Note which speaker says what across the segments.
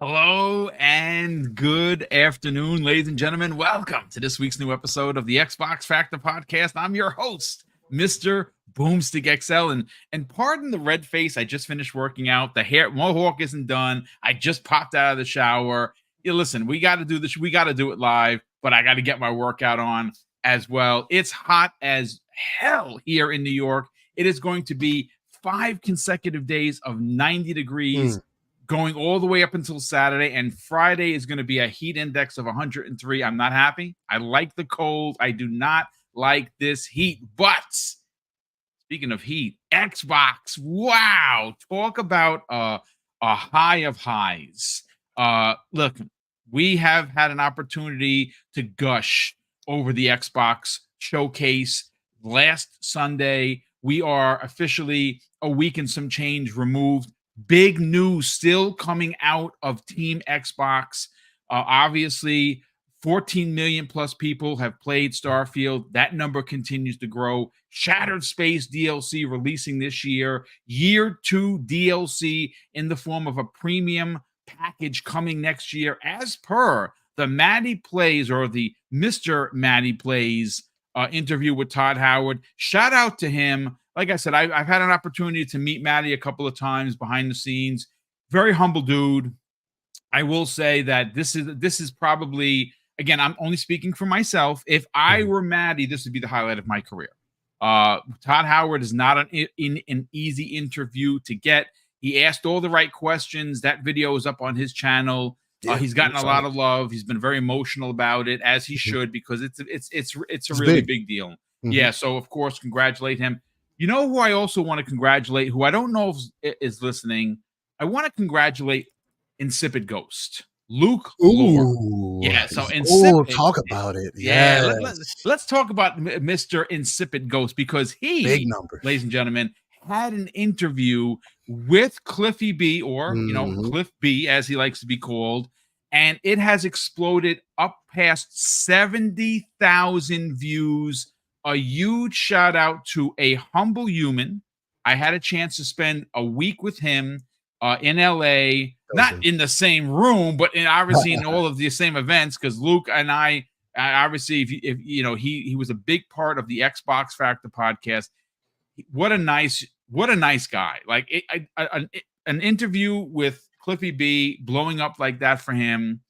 Speaker 1: Hello and good afternoon, ladies and gentlemen. Welcome to this week's new episode of the Xbox Factor Podcast. I'm your host, Mr. BoomStick XL. And pardon the red face. I just finished working out. The hair mohawk isn't done. I just popped out of the shower. Listen, we got to do this. We got to do it live, but I got to get my workout on as well. It's hot as hell here in New York. It is going to be 5 consecutive days of 90 degrees. Going all the way up until Saturday, and Friday is going to be a heat index of 103. I'm not happy. I like the cold. I do not like this heat. But speaking of heat, Xbox, wow, talk about a high of highs. Look, we have had an opportunity to gush over the Xbox showcase last Sunday. We are officially a week and some change removed. Big news still coming out of Team Xbox. Obviously, 14 million plus people have played Starfield. That number continues to grow. Shattered Space DLC releasing this year. Year 2 DLC in the form of a premium package coming next year, as per the Maddie Plays or the Mr. Maddie Plays interview with Todd Howard. Shout out to him. Like I said, I've had an opportunity to meet Maddie a couple of times behind the scenes. Very humble dude. I will say that this is probably, again, I'm only speaking for myself. If I were Maddie, this would be the highlight of my career. Todd Howard is not an easy interview to get. He asked all the right questions. That video is up on his channel. He's gotten a lot of love. He's been very emotional about it, as he should, because it's a really big deal. Yeah, so of course, congratulate him. You know who I also want to congratulate, who I don't know if is listening? I want to congratulate Insipid Ghost. Luke Lord. Yeah, so Insipid.
Speaker 2: Talk about it.
Speaker 1: Yeah, let's talk about Mr. Insipid Ghost, because he,
Speaker 2: big number,
Speaker 1: ladies and gentlemen, had an interview with Cliffy B, or Cliff B, as he likes to be called, and it has exploded up past 70,000 views. A huge shout out to a humble human. I had a chance to spend a week with him in LA, not in the same room, but obviously in all of the same events, because Luke and I obviously, if he was a big part of the Xbox Factor podcast. What a nice guy. Like an interview with Cliffy B blowing up like that for him.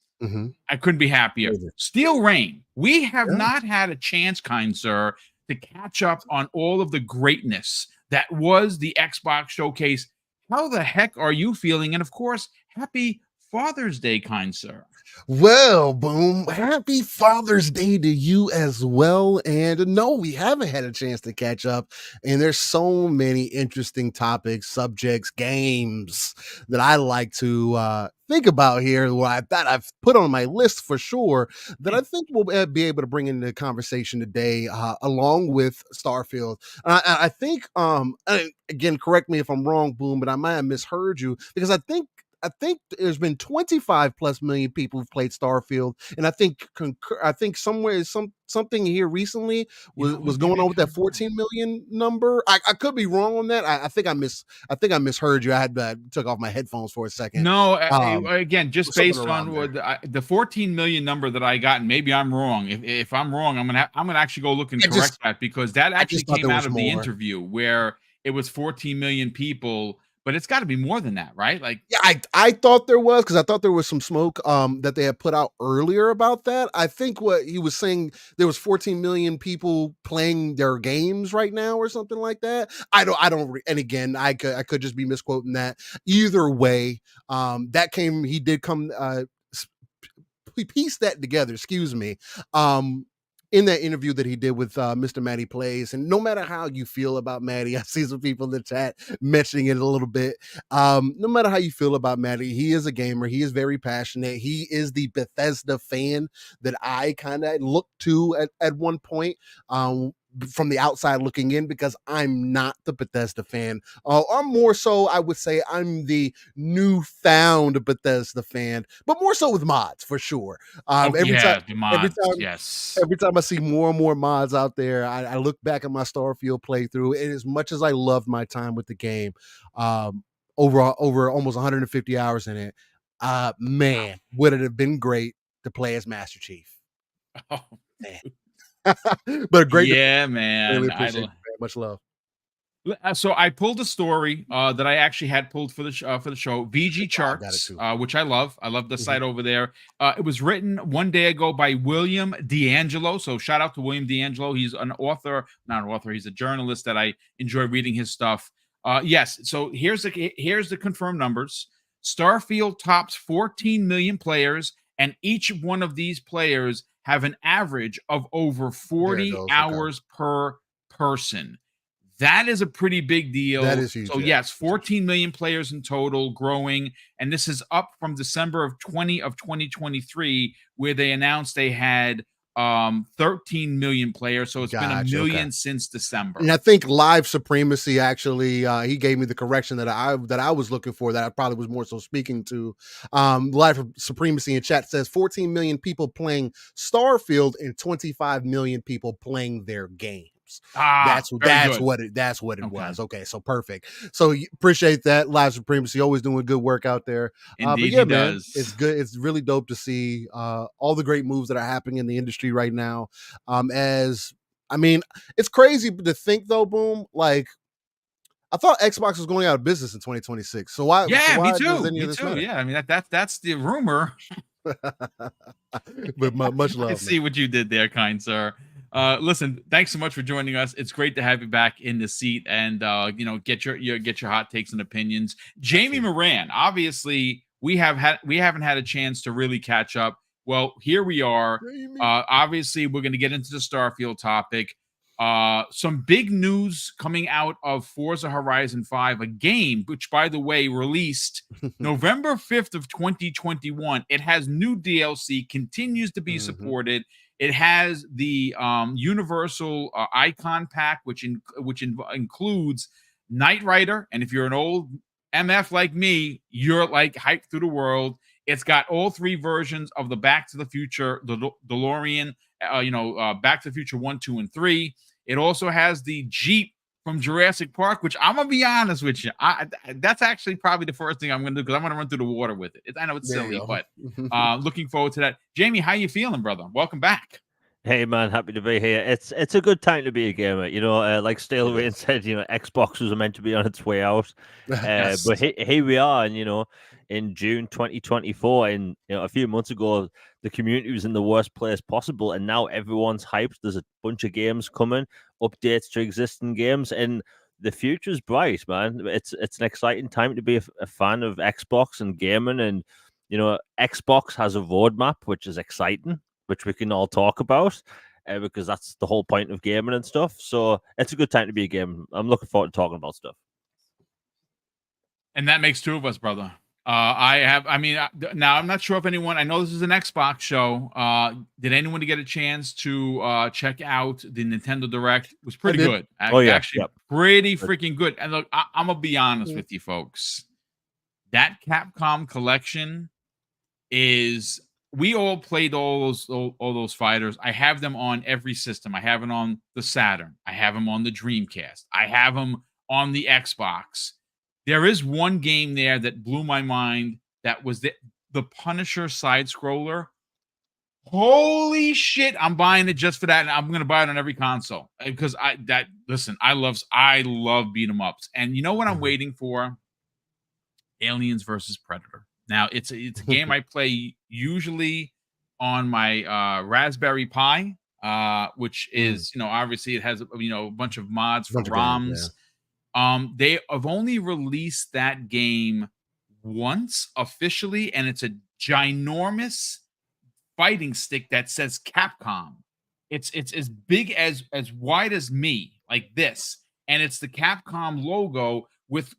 Speaker 1: I couldn't be happier. Steel Rain. We have not had a chance, kind sir, to catch up on all of the greatness that was the Xbox showcase. How the heck are you feeling? And of course, happy Father's Day, kind sir.
Speaker 2: Well, Boom, happy Father's Day to you as well. And no, we haven't had a chance to catch up. And there's so many interesting topics, subjects, games that I like to think about here, that I've put on my list for sure, that I think we'll be able to bring into the conversation today, along with Starfield. I think, again, correct me if I'm wrong, Boom, but I might have misheard you, because I think there's been 25 plus million people who've played Starfield, and I think something here recently was going on with that 14 million number. I could be wrong on that. I think I misheard you. I took off my headphones for a second.
Speaker 1: No, again, just based on the 14 million number that I got, and maybe I'm wrong. If I'm wrong, I'm gonna actually go look and correct that, because that actually came out of the interview where it was 14 million people. But it's got to be more than that, right? Like,
Speaker 2: yeah, I thought there was, because I thought there was some smoke that they had put out earlier about that. I think what he was saying, there was 14 million people playing their games right now, or something like that. I don't. And again, I could just be misquoting that. Either way, he did come. We pieced that together. Excuse me. In that interview that he did with Mr. Maddie Plays. And no matter how you feel about Maddie, I see some people in the chat mentioning it a little bit. No matter how you feel about Maddie, he is a gamer. He is very passionate. He is the Bethesda fan that I kind of looked to at one point. From the outside looking in, because I'm not the Bethesda fan. I'm more so, I would say I'm the newfound Bethesda fan, but more so with mods for sure. Every time I see more and more mods out there, I look back at my Starfield playthrough, and as much as I loved my time with the game, over almost 150 hours in it, Man, would it have been great to play as Master Chief?
Speaker 1: Oh,
Speaker 2: Man. But a great,
Speaker 1: yeah,
Speaker 2: really
Speaker 1: man.
Speaker 2: appreciate it, man. Much love.
Speaker 1: So I pulled a story that I actually had pulled for the show, VG
Speaker 2: I got it
Speaker 1: Charts,
Speaker 2: too.
Speaker 1: which I love. I love the
Speaker 2: Mhm.
Speaker 1: site over there. It was written one day ago by William D'Angelo. So shout out to William D'Angelo. He's an author, not an author. He's a journalist that I enjoy reading his stuff. Yes. So here's the confirmed numbers. Starfield tops 14 million players, and each one of these players have an average of over
Speaker 2: There it
Speaker 1: 40
Speaker 2: goes. Okay.
Speaker 1: hours per person. That is a pretty big
Speaker 2: That
Speaker 1: deal.
Speaker 2: is huge.
Speaker 1: So
Speaker 2: Yeah.
Speaker 1: yes, 14 million players in total, growing, and this is up from December of 2023, where they announced they had 13 million players. So it's been a
Speaker 2: Gotcha. Okay.
Speaker 1: million since December.
Speaker 2: And I think live supremacy actually, he gave me the correction that I was looking for, that I probably was more so speaking to. Live supremacy in chat says 14 million people playing Starfield and 25 million people playing their games.
Speaker 1: Ah, very good.
Speaker 2: That's what it
Speaker 1: Okay.
Speaker 2: was. Okay, so perfect. So appreciate that. Live supremacy always doing good work out there. But
Speaker 1: Indeed,
Speaker 2: yeah,
Speaker 1: he
Speaker 2: man, it's
Speaker 1: does.
Speaker 2: good. It's really dope to see all the great moves that are happening in the industry right now. As I mean, it's crazy to think though, Boom. Like, I thought Xbox was going out of business in 2026. So why? So
Speaker 1: Yeah, me
Speaker 2: why does
Speaker 1: too.
Speaker 2: any
Speaker 1: Me
Speaker 2: of this
Speaker 1: too.
Speaker 2: matter?
Speaker 1: Yeah, I mean that's the rumor.
Speaker 2: But much
Speaker 1: I
Speaker 2: love, man.
Speaker 1: see what you did there, kind sir. Listen, thanks so much for joining us. It's great to have you back in the seat and get your hot takes and opinions. Jamie
Speaker 2: Absolutely.
Speaker 1: Moran, obviously, we haven't had a chance to really catch up. Well, here we are.
Speaker 2: Jamie.
Speaker 1: Obviously, we're going to get into the Starfield topic. Some big news coming out of Forza Horizon 5, a game which, by the way, released November 5th of 2021. It has new DLC, continues to be
Speaker 2: Mhm.
Speaker 1: supported. It has the Universal Icon Pack, which includes Knight Rider. And if you're an old MF like me, you're like hyped through the world. It's got all three versions of the Back to the Future, the DeLorean, Back to the Future 1, 2, and 3. It also has the Jeep from Jurassic Park, which I'm gonna be honest with you, that's actually probably the first thing I'm gonna do, because I'm gonna run through the water with it. I know it's
Speaker 2: There you
Speaker 1: silly,
Speaker 2: go.
Speaker 1: but looking forward to that. Jamie, how you feeling, brother? Welcome back.
Speaker 3: Hey man, happy to be here. It's a good time to be a gamer. Like Stale
Speaker 2: It
Speaker 3: Rain
Speaker 2: is.
Speaker 3: said, Xbox was meant to be on its way out,
Speaker 1: Yes.
Speaker 3: but here we are, and in June 2024, and a few months ago, the community was in the worst place possible, and now everyone's hyped. There's a bunch of games coming, updates to existing games, and the future's bright, man. It's an exciting time to be a fan of Xbox and gaming, and Xbox has a roadmap, which is exciting, which we can all talk about, because that's the whole point of gaming and stuff. So it's a good time to be a gamer. I'm looking forward to talking about stuff.
Speaker 1: And that makes two of us, brother. Now I'm not sure if anyone, I know this is an Xbox show. Did anyone get a chance to check out the Nintendo Direct? It was pretty
Speaker 2: did.
Speaker 1: good.
Speaker 3: Oh, yeah.
Speaker 1: Actually,
Speaker 3: Yep.
Speaker 1: pretty freaking good. And look, I'm gonna be honest
Speaker 2: Yeah.
Speaker 1: with you folks. That Capcom collection is, we all played all those fighters. I have them on every system. I have them on the Saturn. I have them on the Dreamcast. I have them on the Xbox. There is one game there that blew my mind. That was the Punisher side scroller. Holy shit! I'm buying it just for that, and I'm gonna buy it on every console, because I love beat 'em ups, and you know what I'm
Speaker 2: Mhm.
Speaker 1: waiting for? Aliens versus Predator. Now it's a game I play usually on my Raspberry Pi, which is, obviously it has a bunch of mods for
Speaker 2: Bunch of games, yeah.
Speaker 1: ROMs. They have only released that game once officially, and it's a ginormous fighting stick that says Capcom. It's as big as wide as me, like this, and it's the Capcom logo with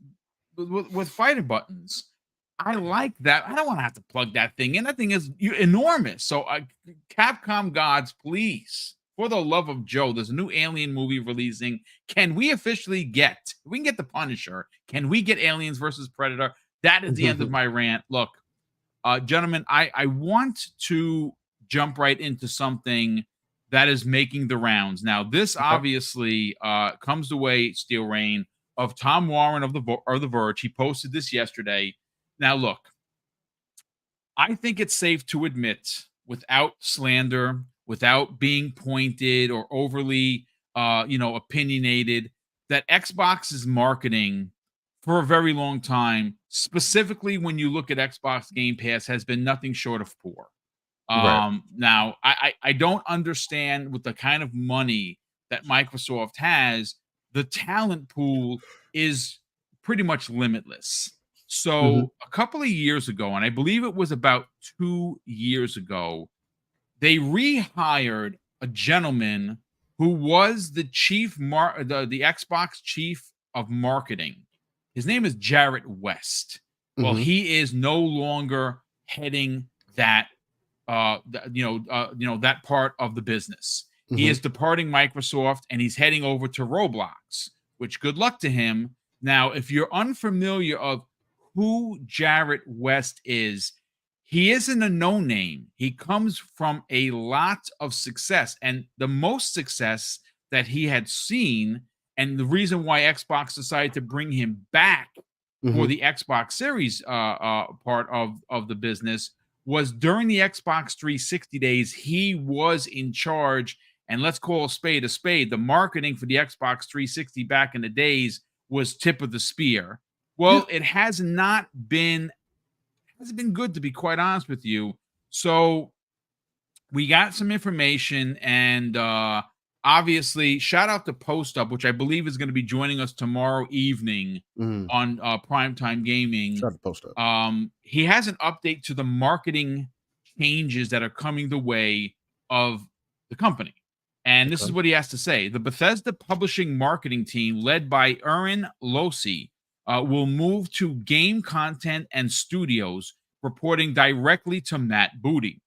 Speaker 1: fighting buttons. I like that. I don't want to have to plug that thing in. That thing is enormous. So, Capcom gods, please, for the love of Joe, there's a new Alien movie releasing. Can we officially get? If we can get the Punisher, can we get Aliens versus Predator? That is the end of my rant. Look, gentlemen, I want to jump right into something that is making the rounds. Now, this obviously comes the way, Steel Rain, of Tom Warren of the Verge. He posted this yesterday. Now, look, I think it's safe to admit, without slander, without being pointed or overly, opinionated, that Xbox's marketing for a very long time, specifically when you look at Xbox Game Pass, has been nothing short of poor.
Speaker 2: Right.
Speaker 1: Now I don't understand with the kind of money that Microsoft has, the talent pool is pretty much limitless.
Speaker 2: Mhm.
Speaker 1: So a couple of years ago, and I believe it was about 2 years ago, they rehired a gentleman who was the the Xbox chief of marketing. His name is Jerret West. Well,
Speaker 2: Mhm.
Speaker 1: he is no longer heading that that part of the business. He
Speaker 2: Mhm.
Speaker 1: is departing Microsoft and he's heading over to Roblox, which good luck to him. Now, if you're unfamiliar of who Jerret West is, he isn't a no name. He comes from a lot of success, and the most success that he had seen, and the reason why Xbox decided to bring him back for
Speaker 2: Mhm.
Speaker 1: the Xbox Series part of the business was during the Xbox 360 days. He was in charge, and let's call a spade a spade. The marketing for the Xbox 360 back in the days was tip of the spear.
Speaker 2: Yeah.
Speaker 1: Well, it hasn't been good, to be quite honest with you. So we got some information, and obviously shout out to Post Up, which I believe is going to be joining us tomorrow evening
Speaker 2: Mhm.
Speaker 1: on Primetime Gaming.
Speaker 2: Try to post up.
Speaker 1: He has an update to the marketing changes that are coming the way of the company. And this is
Speaker 2: Okay.
Speaker 1: what he has to say. The Bethesda publishing marketing team, led by Erin Losi, will move to game content and studios, reporting directly to Matt Booty.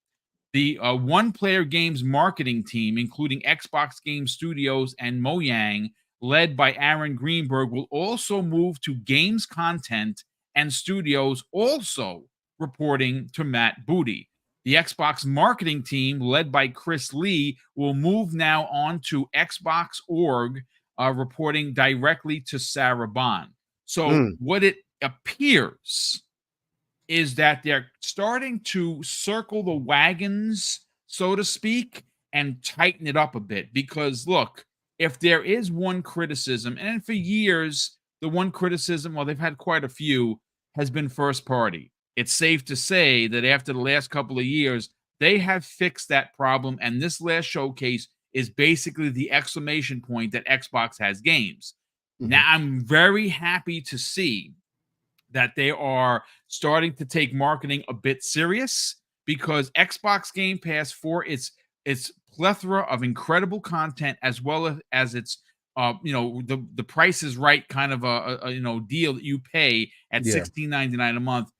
Speaker 1: The One Player Games marketing team, including Xbox Game Studios and Mojang, led by Aaron Greenberg, will also move to games content and studios, also reporting to Matt Booty. The Xbox marketing team, led by Chris Lee, will move now on to Xbox Org, reporting directly to Sarah Bond. So,
Speaker 2: Mm.
Speaker 1: what it appears is that they're starting to circle the wagons, so to speak, and tighten it up a bit. Because look, if there is one criticism, and for years, the one criticism, well, they've had quite a few, has been first party. It's safe to say that after the last couple of years, they have fixed that problem. And this last showcase is basically the exclamation point that Xbox has games. Now,
Speaker 2: Mhm.
Speaker 1: I'm very happy to see that they are starting to take marketing a bit serious, because Xbox Game Pass, for its plethora of incredible content, as well as its the price is right kind of a deal that you pay at
Speaker 2: Yeah.
Speaker 1: $16.99 a month.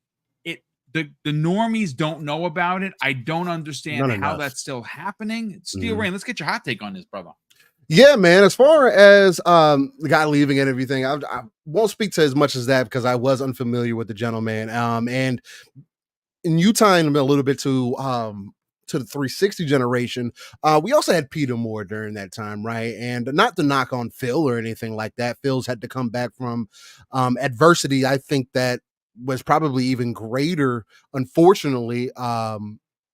Speaker 1: It the normies don't know about it. I don't understand
Speaker 2: Not
Speaker 1: how
Speaker 2: enough.
Speaker 1: that's still happening. Steel
Speaker 2: Mhm.
Speaker 1: Rain, let's get your hot take on this, brother.
Speaker 2: Yeah, man. As far as the guy leaving and everything, I won't speak to as much as that because I was unfamiliar with the gentleman. And in you tying him a little bit to the 360 generation, we also had Peter Moore during that time, right? And not to knock on Phil or anything like that. Phil's had to come back from adversity. I think that was probably even greater, unfortunately,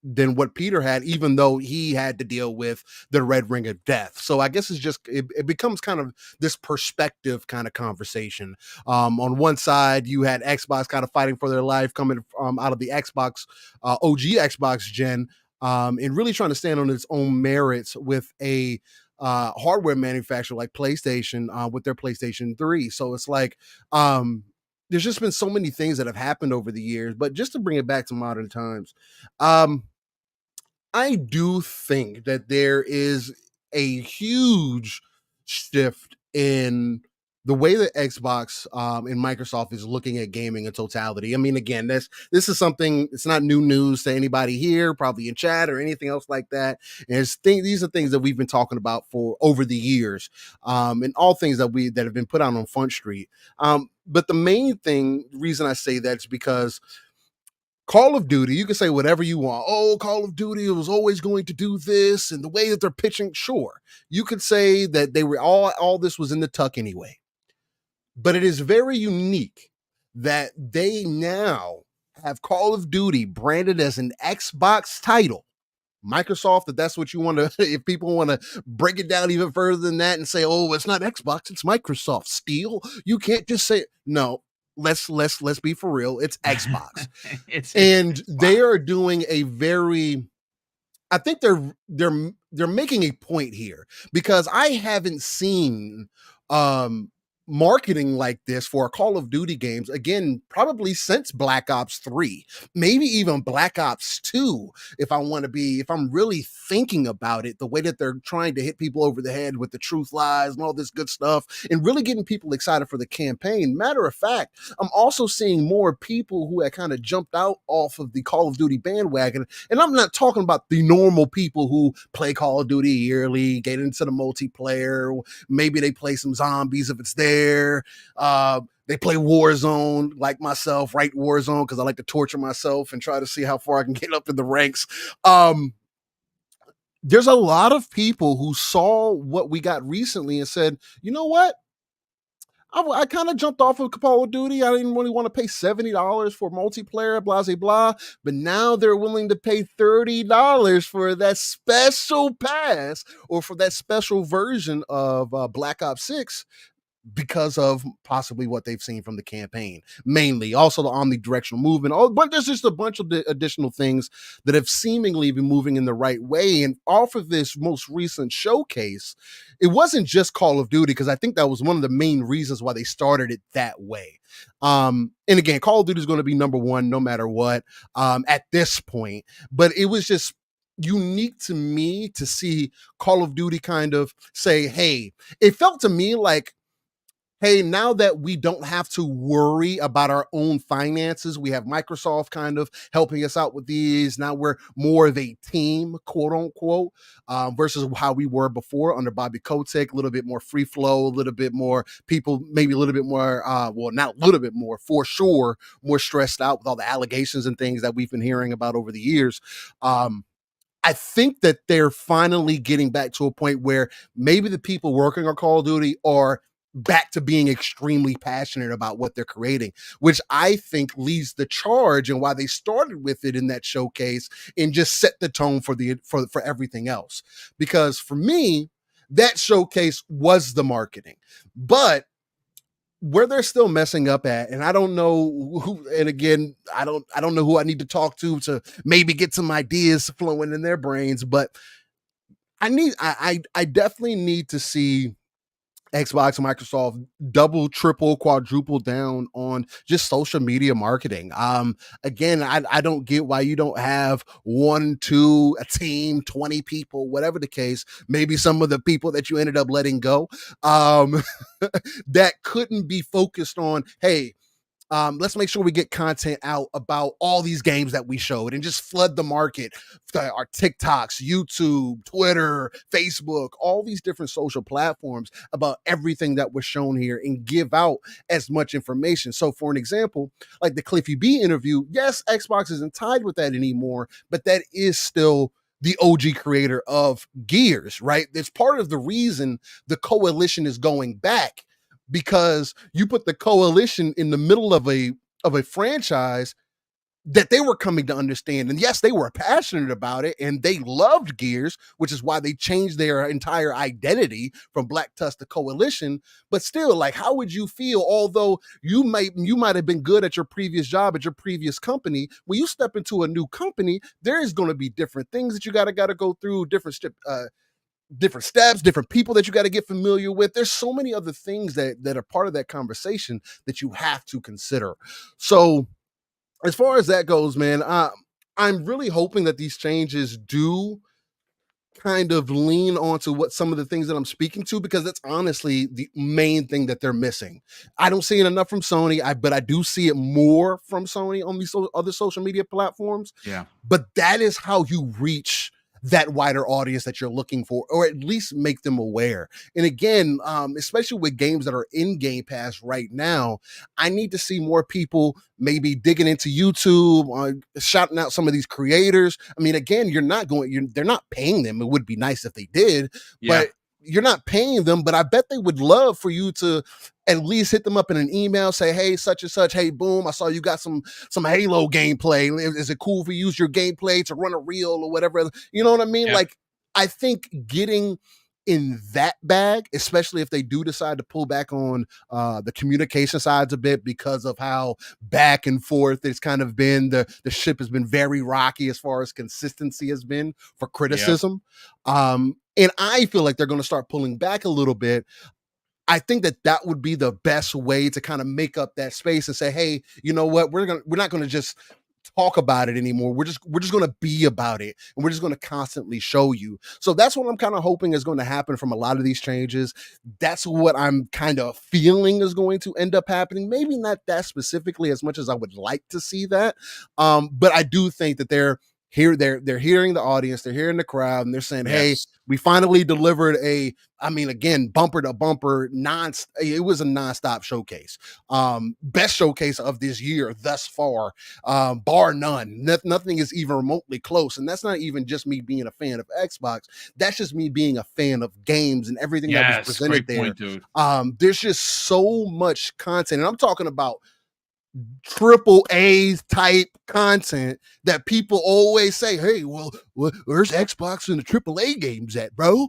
Speaker 2: than what Peter had, even though he had to deal with the red ring of death. So I guess it becomes kind of this perspective kind of conversation. On one side, you had Xbox kind of fighting for their life, coming out of the Xbox, OG Xbox gen, and really trying to stand on its own merits with a hardware manufacturer like PlayStation, with their PlayStation 3. So it's like, there's just been so many things that have happened over the years. But just to bring it back to modern times, um, I do think that there is a huge shift in the way that Xbox and Microsoft is looking at gaming in totality. I mean, again, this is something, it's not new news to anybody here, probably in chat or anything else like that. And these are things that we've been talking about for over the years, and all things that have been put out on Front Street. But the main reason I say that is because Call of Duty, you can say whatever you want. Oh, Call of Duty was always going to do this, and the way that they're pitching, sure. You could say that they were all this was in the tuck anyway. But it is very unique that they now have Call of Duty branded as an Xbox title, Microsoft, if that's what you want to, if people want to break it down even further than that and say, oh, it's not Xbox, it's Microsoft. Steal. You can't just say no. Let's be for real. It's Xbox. And they are doing a very, I think they're making a point here, because I haven't seen marketing like this for Call of Duty games, again, probably since Black Ops 3, maybe even Black Ops 2, if I'm really thinking about it, the way that they're trying to hit people over the head with the truth lies and all this good stuff, and really getting people excited for the campaign. Matter of fact, I'm also seeing more people who had kind of jumped out off of the Call of Duty bandwagon, and I'm not talking about the normal people who play Call of Duty yearly, get into the multiplayer, maybe they play some zombies if it's there. They play Warzone like myself, right? Warzone, because I like to torture myself and try to see how far I can get up in the ranks. There's a lot of people who saw what we got recently and said, you know what? I kind of jumped off of Call of Duty. I didn't really want to pay $70 for multiplayer, blah, blah, blah. But now they're willing to pay $30 for that special pass, or for that special version of Black Ops 6, because of possibly what they've seen from the campaign, mainly also the omnidirectional movement. But there's just a bunch of additional things that have seemingly been moving in the right way. And off of this most recent showcase, it wasn't just Call of Duty, because I think that was one of the main reasons why they started it that way. And again, Call of Duty is going to be number one no matter what at this point. But it was just unique to me to see Call of Duty kind of say, hey, it felt to me like, hey, now that we don't have to worry about our own finances, we have Microsoft kind of helping us out with these. Now we're more of a team, quote unquote, versus how we were before under Bobby Kotick, a little bit more free flow, a little bit more people, maybe a little bit more, well, not a little bit more, for sure, more stressed out with all the allegations and things that we've been hearing about over the years. I think that they're finally getting back to a point where maybe the people working on Call of Duty are back to being extremely passionate about what they're creating, which I think leads the charge and why they started with it in that showcase and just set the tone for everything else. Because for me, that showcase was the marketing, but where they're still messing up at, and I don't know who, and again, I don't know who I need to talk to maybe get some ideas flowing in their brains, but I definitely need to see Xbox and Microsoft double, triple, quadruple down on just social media marketing. Again, I don't get why you don't have 1, 2, a team, 20 people, whatever the case, maybe some of the people that you ended up letting go, that couldn't be focused on, hey, let's make sure we get content out about all these games that we showed and just flood the market. Our TikToks, YouTube, Twitter, Facebook, all these different social platforms about everything that was shown here and give out as much information. So for an example, like the Cliffy B interview, yes, Xbox isn't tied with that anymore, but that is still the OG creator of Gears, right? It's part of the reason the coalition is going back, because you put the coalition in the middle of a franchise that they were coming to understand. And yes, they were passionate about it and they loved Gears, which is why they changed their entire identity from Black Tusk to Coalition. But still, like, how would you feel, although you might have been good at your previous job, at your previous company, when you step into a new company, there is going to be different things that you got to go through, different steps, different people that you got to get familiar with. There's so many other things that are part of that conversation that you have to consider. So as far as that goes, man, I'm really hoping that these changes do kind of lean onto what some of the things that I'm speaking to, because that's honestly the main thing that they're missing. I don't see it enough from Sony, but I do see it more from Sony on these other social media platforms.
Speaker 1: Yeah.
Speaker 2: But that is how you reach that wider audience that you're looking for, or at least make them aware. And again, especially with games that are in Game Pass right now, I need to see more people maybe digging into YouTube, shouting out some of these creators. I mean, again, they're not paying them. It would be nice if they did,
Speaker 1: Yeah.
Speaker 2: but you're not paying them, but I bet they would love for you to at least hit them up in an email, say, hey, such and such, hey, boom, I saw you got some Halo gameplay. Is it cool if we use your gameplay to run a reel or whatever? You know what I mean?
Speaker 1: Yeah.
Speaker 2: Like, I think getting in that bag, especially if they do decide to pull back on the communication sides a bit, because of how back and forth it's kind of been, the ship has been very rocky as far as consistency has been for criticism. And I feel like they're going to start pulling back a little bit. I think that would be the best way to kind of make up that space and say, hey, you know what, we're not going to just talk about it anymore. We're just going to be about it, and we're just going to constantly show you. So that's what I'm kind of hoping is going to happen from a lot of these changes. That's what I'm kind of feeling is going to end up happening. Maybe not that specifically as much as I would like to see that, but I do think that they're hearing the audience, they're hearing the crowd, and they're saying, hey, we finally delivered again, bumper to bumper, it was a nonstop showcase. Best showcase of this year thus far, bar none. Nothing is even remotely close. And that's not even just me being a fan of Xbox. That's just me being a fan of games and everything that was presented there.
Speaker 1: Great point, dude.
Speaker 2: There's just so much content. And I'm talking about AAA type content that people always say, hey, well, where's Xbox and the AAA games at, bro?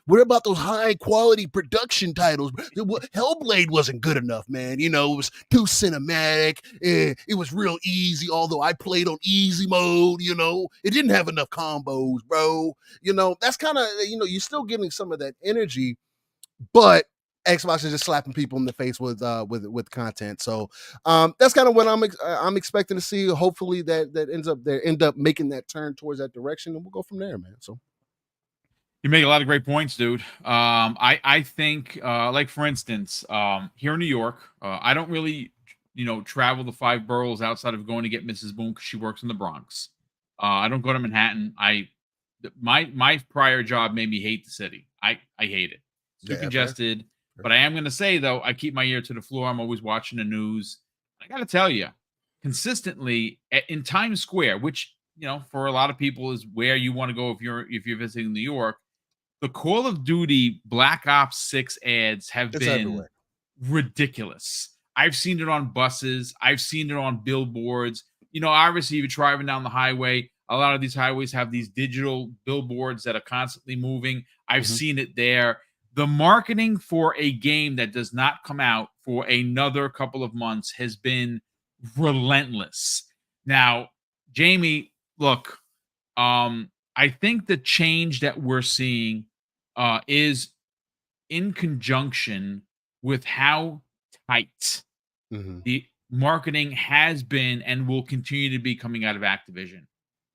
Speaker 2: What about those high quality production titles? Hellblade wasn't good enough, man. You know, it was too cinematic. It was real easy, although I played on easy mode. You know, it didn't have enough combos, bro. You know, that's kind of, you're still getting some of that energy, but Xbox is just slapping people in the face with content. So that's kind of what I'm expecting to see. Hopefully that end up making that turn towards that direction, and we'll go from there, man. So
Speaker 1: you make a lot of great points, dude. I think like, for instance, here in New York, I don't really travel the 5 boroughs outside of going to get Mrs. Boom because she works in the Bronx. I don't go to Manhattan. My prior job made me hate the city. I hate it. It's too congested. But I am going to say, though, I keep my ear to the floor. I'm always watching the news. I got to tell you, consistently in Times Square, which, for a lot of people is where you want to go if you're visiting New York, the Call of Duty Black Ops 6 ads have been everywhere. Ridiculous. I've seen it on buses. I've seen it on billboards. Obviously, if you're driving down the highway, a lot of these highways have these digital billboards that are constantly moving. I've seen it there. The marketing for a game that does not come out for another couple of months has been relentless. Now, Jamie, look, I think the change that we're seeing is in conjunction with how tight the marketing has been and will continue to be coming out of Activision.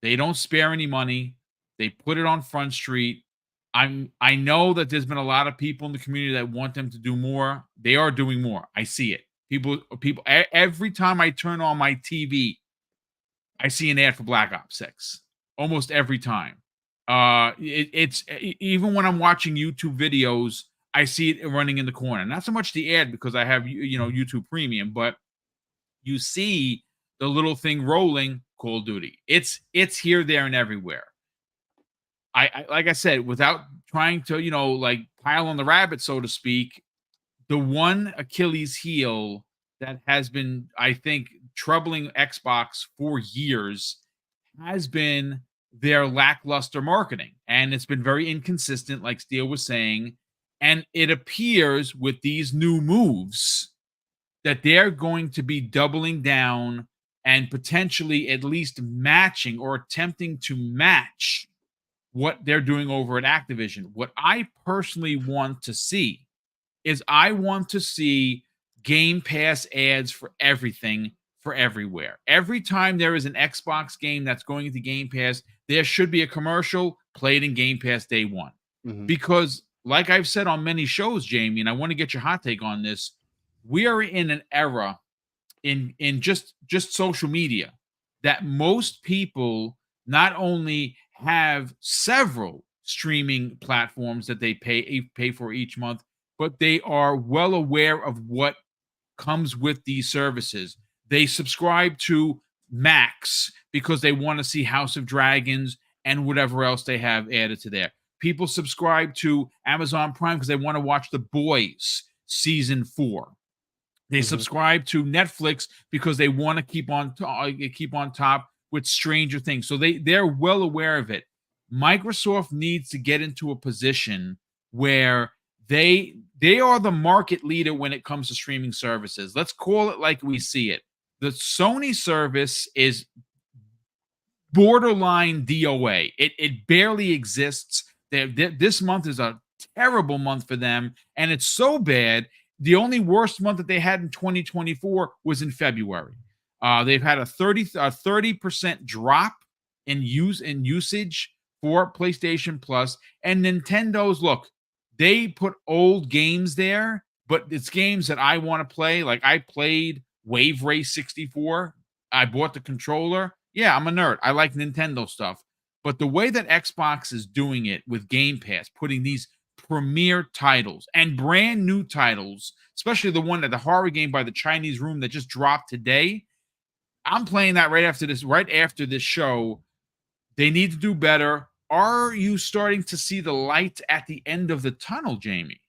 Speaker 1: They don't spare any money. They put it on Front Street. I know that there's been a lot of people in the community that want them to do more. They are doing more. I see it. People every time I turn on my TV, I see an ad for Black Ops 6. Almost every time. It's even when I'm watching YouTube videos, I see it running in the corner. Not so much the ad because I have YouTube Premium, but you see the little thing rolling, Call of Duty. It's here, there, and everywhere. I like I said, without trying to, pile on the rabbit, so to speak, the one Achilles heel that has been, I think, troubling Xbox for years has been their lackluster marketing. And it's been very inconsistent, like Steele was saying. And it appears with these new moves that they're going to be doubling down and potentially at least matching or attempting to match what they're doing over at Activision. What I personally want to see is I want to see Game Pass ads for everything, for everywhere. Every time there is an Xbox game that's going into Game Pass, there should be a commercial played in Game Pass day one. Because, like I've said on many shows, Jamie, and I want to get your hot take on this, we are in an era in just social media that most people not only have several streaming platforms that they pay for each month, but they are well aware of what comes with these services. They subscribe to Max because they want to see House of Dragons and whatever else they have added to there. People subscribe to Amazon Prime because they want to watch The Boys season 4. They subscribe to Netflix because they want to keep on top with Stranger Things. So they're well aware of it. Microsoft needs to get into a position where they are the market leader when it comes to streaming services. Let's call it like we see it. The Sony service is borderline DOA. It barely exists. This month is a terrible month for them, and it's so bad. The only worst month that they had in 2024 was in February. They've had a 30% drop in usage for PlayStation Plus. And Nintendo's, look, they put old games there, but it's games that I want to play. Like I played Wave Race 64. I bought the controller. Yeah, I'm a nerd. I like Nintendo stuff. But the way that Xbox is doing it with Game Pass, putting these premier titles and brand new titles, especially the one that the horror game by the Chinese Room that just dropped today. I'm playing that right after this show. They need to do better. Are you starting to see the light at the end of the tunnel, Jamie?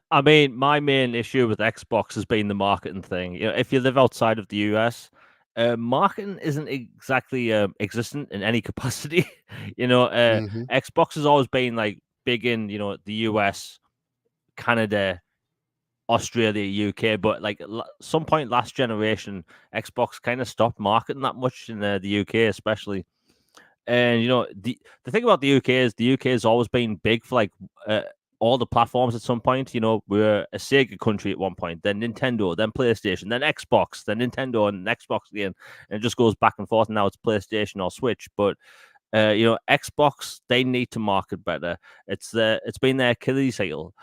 Speaker 3: I mean, my main issue with Xbox has been the marketing thing. If you live outside of the US, marketing isn't exactly existent in any capacity. Xbox has always been like big in the US, Canada, Australia, UK, but like some point last generation, Xbox kind of stopped marketing that much in the UK, especially. And the thing about the UK is has always been big for like all the platforms at some point. We're a Sega country at one point, then Nintendo, then PlayStation, then Xbox, then Nintendo, and Xbox again, and it just goes back and forth. And now it's PlayStation or Switch, but Xbox, they need to market better. It's been their Achilles heel.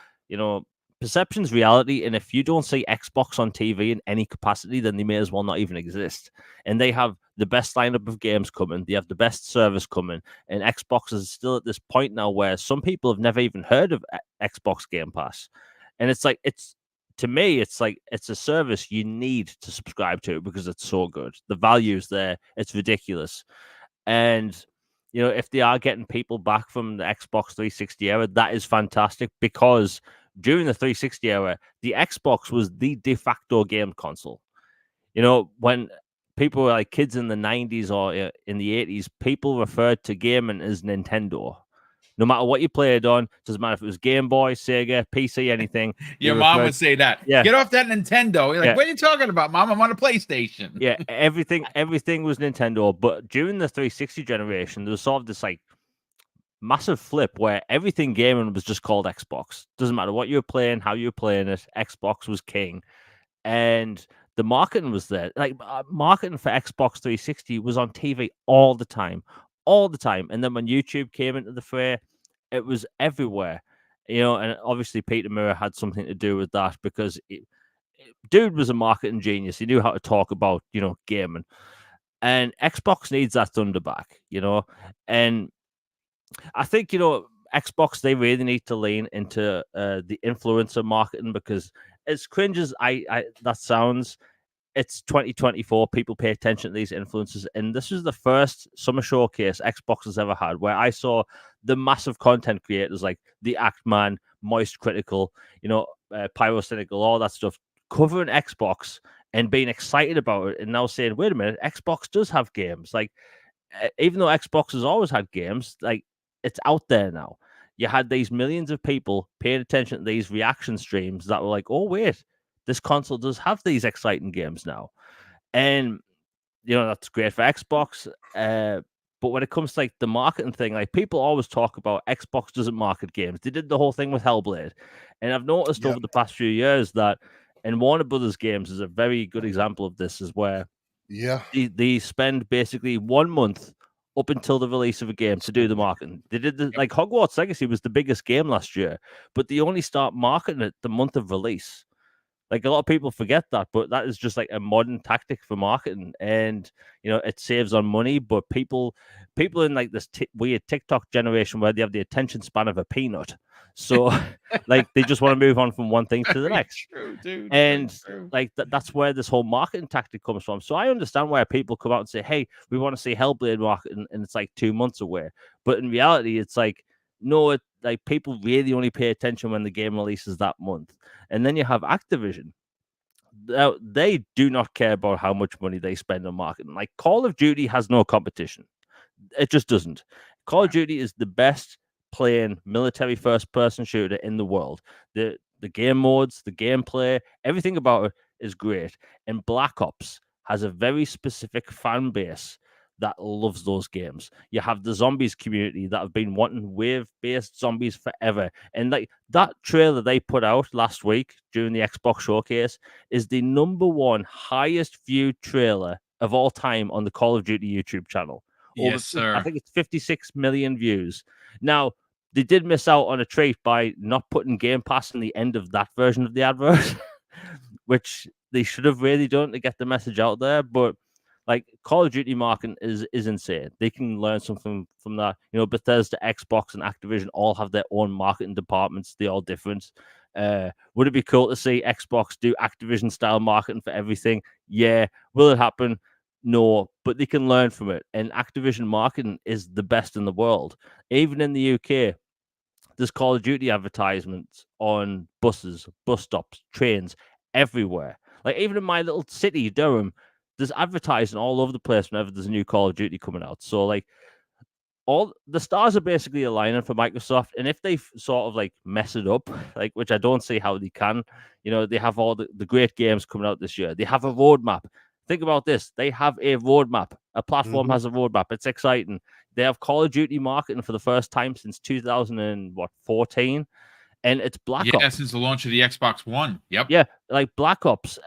Speaker 3: Perception's reality, and if you don't see Xbox on TV in any capacity, then they may as well not even exist. And they have the best lineup of games coming. They have the best service coming. And Xbox is still at this point now where some people have never even heard of Xbox Game Pass. And to me, it's a service you need to subscribe to because it's so good. The value's there. It's ridiculous. And if they are getting people back from the Xbox 360 era, that is fantastic because during the 360 era, the Xbox was the de facto game console. When people were like kids in the 90s or in the 80s, people referred to gaming as Nintendo. No matter what you played on, doesn't matter if it was Game Boy, Sega, PC, anything.
Speaker 1: Your mom would say that. Yeah. Get off that Nintendo. You're like, what are you talking about, Mom? I'm on a PlayStation.
Speaker 3: Yeah, everything was Nintendo. But during the 360 generation, there was sort of this like massive flip where everything gaming was just called Xbox. Doesn't matter what you were playing, how you were playing it, Xbox was king. And the marketing was there. Like marketing for Xbox 360 was on TV all the time. And then when YouTube came into the fray, it was everywhere. And obviously Peter Murray had something to do with that because dude was a marketing genius. He knew how to talk about, gaming. And Xbox needs that thunder back, and I think, Xbox, they really need to lean into the influencer marketing because as cringe as that sounds, it's 2024. People pay attention to these influencers. And this is the first summer showcase Xbox has ever had where I saw the massive content creators like The Act Man, Moist Critical, Pyrocynical, all that stuff, covering Xbox and being excited about it and now saying, wait a minute, Xbox does have games. Like, even though Xbox has always had games, like, it's out there now. You had these millions of people paying attention to these reaction streams that were like, oh, wait, this console does have these exciting games now. And, that's great for Xbox. But when it comes to like the marketing thing, like people always talk about Xbox doesn't market games. They did the whole thing with Hellblade. And I've noticed over the past few years that in Warner Brothers games is a very good example of this is where they spend basically 1 month up until the release of a game to do the marketing. They did like Hogwarts Legacy was the biggest game last year, but they only start marketing it the month of release. Like a lot of people forget that, but that is just like a modern tactic for marketing, and it saves on money. But people in like this weird TikTok generation where they have the attention span of a peanut, so like they just want to move on from one thing to the next.
Speaker 1: True, dude.
Speaker 3: And like that's where this whole marketing tactic comes from. So I understand why people come out and say, "Hey, we want to see Hellblade marketing," and it's like 2 months away. But in reality, it's like no, like people really only pay attention when the game releases that month. And then you have Activision. Now, they do not care about how much money they spend on marketing. Like Call of Duty has no competition. It just doesn't. Call of Duty is the best playing military first person shooter in the world. The game modes, the gameplay, everything about it is great. And Black Ops has a very specific fan base that loves those games. You have the zombies community that have been wanting wave-based zombies forever. And like that trailer they put out last week during the Xbox showcase is the #1 highest viewed trailer of all time on the Call of Duty YouTube channel.
Speaker 1: Yes, sir.
Speaker 3: I think it's 56 million views. Now, they did miss out on a treat by not putting Game Pass in the end of that version of the advert, which they should have really done to get the message out there. But like Call of Duty marketing is insane. They can learn something from that. You know, Bethesda, Xbox, and Activision all have their own marketing departments. They're all different. Would it be cool to see Xbox do Activision style marketing for everything? Yeah. Will it happen? No, but they can learn from it. And Activision marketing is the best in the world. Even in the UK, there's Call of Duty advertisements on buses, bus stops, trains, everywhere. Like even in my little city, Durham, there's advertising all over the place whenever there's a new Call of Duty coming out. So like all the stars are basically aligning for Microsoft, and if they sort of like mess it up, like which I don't see how they can, you know, they have all the great games coming out this year. They have a roadmap. Think about this. They have a roadmap. A platform has a roadmap. It's exciting. They have Call of Duty marketing for the first time since 2014, and it's Black Ops.
Speaker 1: Yeah, since the launch of the Xbox One. Yep.
Speaker 3: Yeah, like Black Ops.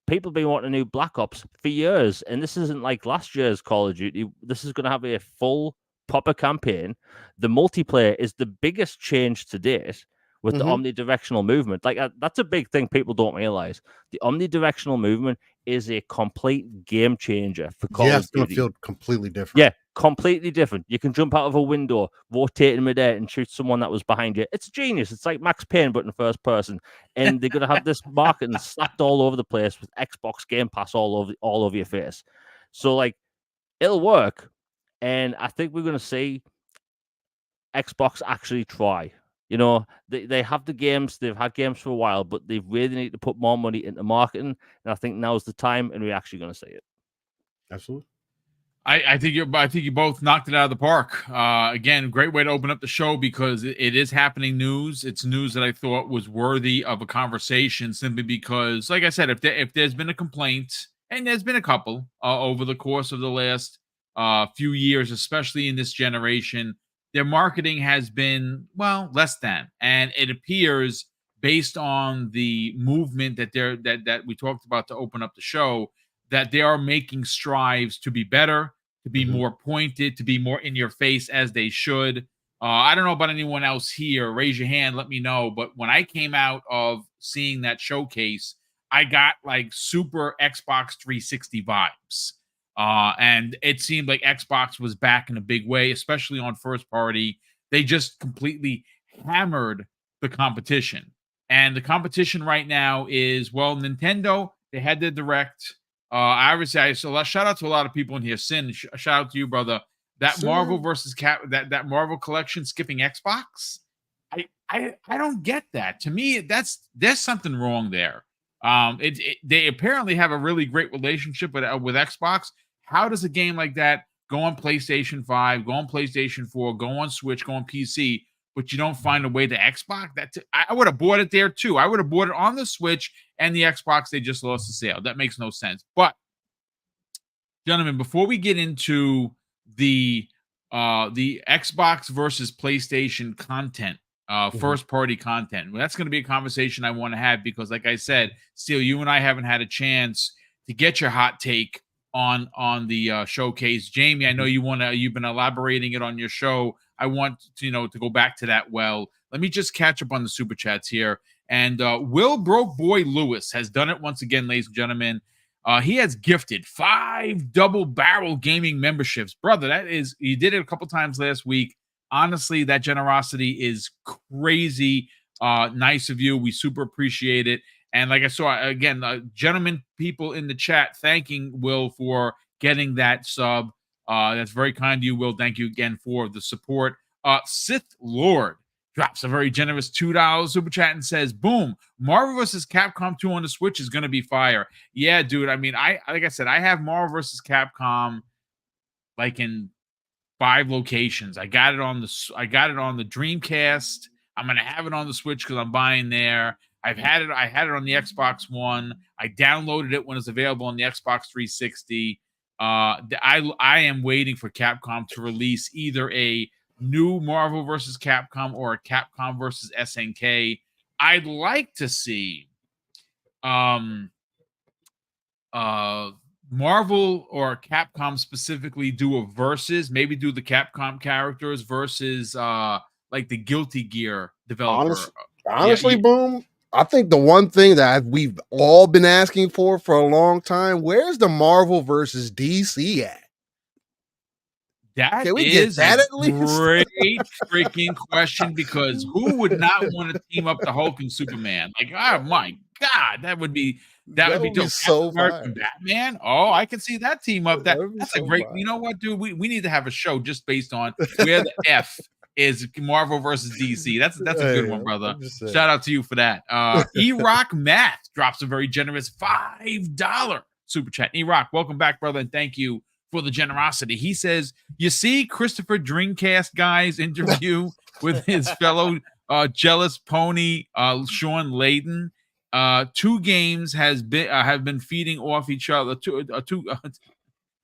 Speaker 3: People have been wanting a new Black Ops for years, and this isn't like last year's Call of Duty. This is going to have a full, proper campaign. The multiplayer is the biggest change to date with the omnidirectional movement. Like that's a big thing people don't realize. The omnidirectional movement is a complete game changer for Call of Duty.
Speaker 2: It's going to feel completely different.
Speaker 3: Yeah, completely different. You can jump out of a window, rotate in midair, and shoot someone that was behind you. It's genius. It's like Max Payne, but in first person. And they're going to have this marketing slapped all over the place with Xbox Game Pass all over your face. So, like, it'll work. And I think we're going to see Xbox actually try. You know, they have the games. They've had games for a while, but they really need to put more money into marketing. And I think now's the time, and we're actually going to see it.
Speaker 2: Absolutely.
Speaker 1: I think you both knocked it out of the park. Again, great way to open up the show because it is happening news. It's news that I thought was worthy of a conversation simply because, like I said, if there's been a complaint, and there's been a couple over the course of the last few years, especially in this generation, their marketing has been, well, less than. And it appears based on the movement that we talked about to open up the show, that they are making strives to be better, to be more pointed, to be more in your face as they should. I don't know about anyone else here. Raise your hand. Let me know. But when I came out of seeing that showcase, I got like super Xbox 360 vibes. And it seemed like Xbox was back in a big way, especially on first party. They just completely hammered the competition. And the competition right now is, well, Nintendo, they had their direct. I would say, so shout out to a lot of people in here. Sin, shout out to you, brother. That Marvel versus that Marvel collection skipping Xbox. I don't get that. To me, there's something wrong there. They apparently have a really great relationship with Xbox. How does a game like that go on PlayStation 5, go on PlayStation 4, go on Switch, go on PC, but you don't find a way to Xbox? I would have bought it there too. I would have bought it on the Switch and the Xbox. They just lost the sale. That makes no sense. But gentlemen, before we get into the Xbox versus PlayStation content, first party content, well, that's going to be a conversation I want to have because, like I said, Steele, you and I haven't had a chance to get your hot take on the showcase. Jamie, I know you've been elaborating it on your show. I want to go back to that. Well, let me just catch up on the super chats here. And Will Broke Boy Lewis has done it once again, ladies and gentlemen. He has gifted 5 double barrel gaming memberships. Brother, he did it a couple times last week. Honestly, that generosity is crazy. Nice of you. We super appreciate it. And like I saw, again, gentlemen, people in the chat thanking Will for getting that sub. That's very kind of you, Will. Thank you again for the support Sith Lord drops a very generous $2 super chat and says, boom, Marvel vs. Capcom 2 on the Switch is going to be fire. Yeah, dude. I mean, like I said, I have Marvel vs. Capcom like in 5 locations. I got it on the Dreamcast. I'm going to have it on the Switch because I'm buying there. I had it on the Xbox One. I downloaded it when it's available on the Xbox 360. I am waiting for Capcom to release either a new Marvel versus Capcom or a Capcom versus SNK. I'd like to see Marvel or Capcom specifically do a versus, maybe do the Capcom characters versus like the Guilty Gear developer.
Speaker 2: Honestly, Boom, I think the one thing that we've all been asking for a long time, where's the Marvel versus DC at?
Speaker 1: Can we get that at least? Great freaking question, because who would not want to team up the Hulk and Superman? Like, oh my God, that would be dope.
Speaker 2: So
Speaker 1: American Batman. Oh, I can see that team up. That's
Speaker 2: so
Speaker 1: a great. You know what, dude? We need to have a show just based on where the F is Marvel versus DC. That's a good one, brother. Shout out to you for that. E-Rock Math drops a very generous $5 super chat. E-Rock, welcome back, brother, and thank you for the generosity. He says, you see Christopher Dreamcast guy's interview with his fellow jealous pony Sean Layden. 2 games have been feeding off each other.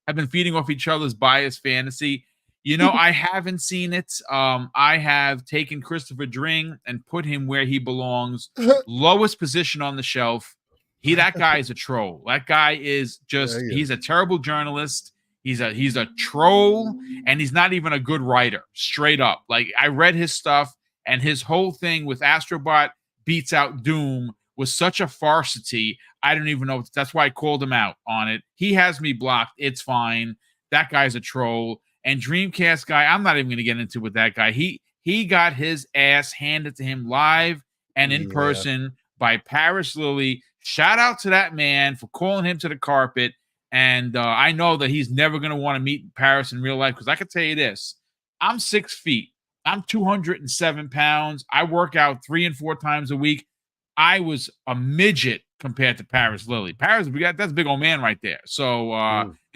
Speaker 1: Have been feeding off each other's biased fantasy. You know, I haven't seen it. I have taken Christopher Dring and put him where he belongs, lowest position on the shelf. That guy is a troll. That guy is just, he's a terrible journalist. He's a troll, and he's not even a good writer, straight up. Like, I read his stuff, and his whole thing with Astrobot beats out Doom was such a farcity. I don't even know. That's why I called him out on it. He has me blocked. It's fine. That guy's a troll. And Dreamcast guy, I'm not even going to get into with that guy. He got his ass handed to him live and in person by Paris Lilly. Shout out to that man for calling him to the carpet. And I know that he's never going to want to meet Paris in real life, because I can tell you this. I'm 6 feet. I'm 207 pounds. I work out 3 and 4 times a week. I was a midget compared to Paris Lilly. Paris, that's a big old man right there. So,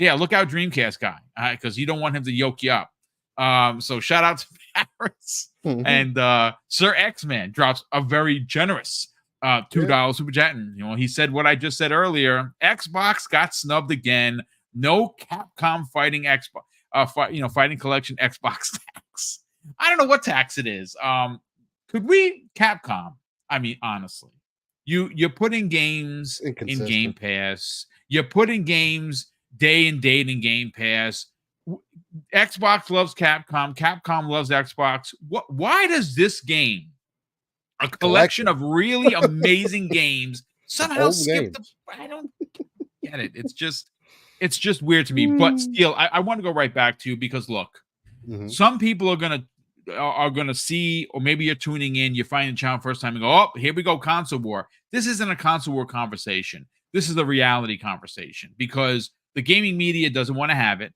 Speaker 1: look out, Dreamcast guy, because you don't want him to yoke you up. So shout out to Paris. And Sir X-Man drops a very generous $2 super chat. And, you know, he said what I just said earlier. Xbox got snubbed again. No Capcom fighting Xbox, fighting collection Xbox tax. I don't know what tax it is. Could we Capcom? I mean, honestly, you're putting games in Game Pass. You're putting games day and date in Game Pass. Xbox loves Capcom. Capcom loves Xbox. Why does this game, a collection of really amazing games, somehow skip the? I don't get it. It's just weird to me. But still, I want to go right back to you, because look, some people are gonna see, or maybe you're tuning in, you're finding the channel first time and go, oh, here we go, console war. This isn't a console war conversation. This is a reality conversation, because the gaming media doesn't want to have it.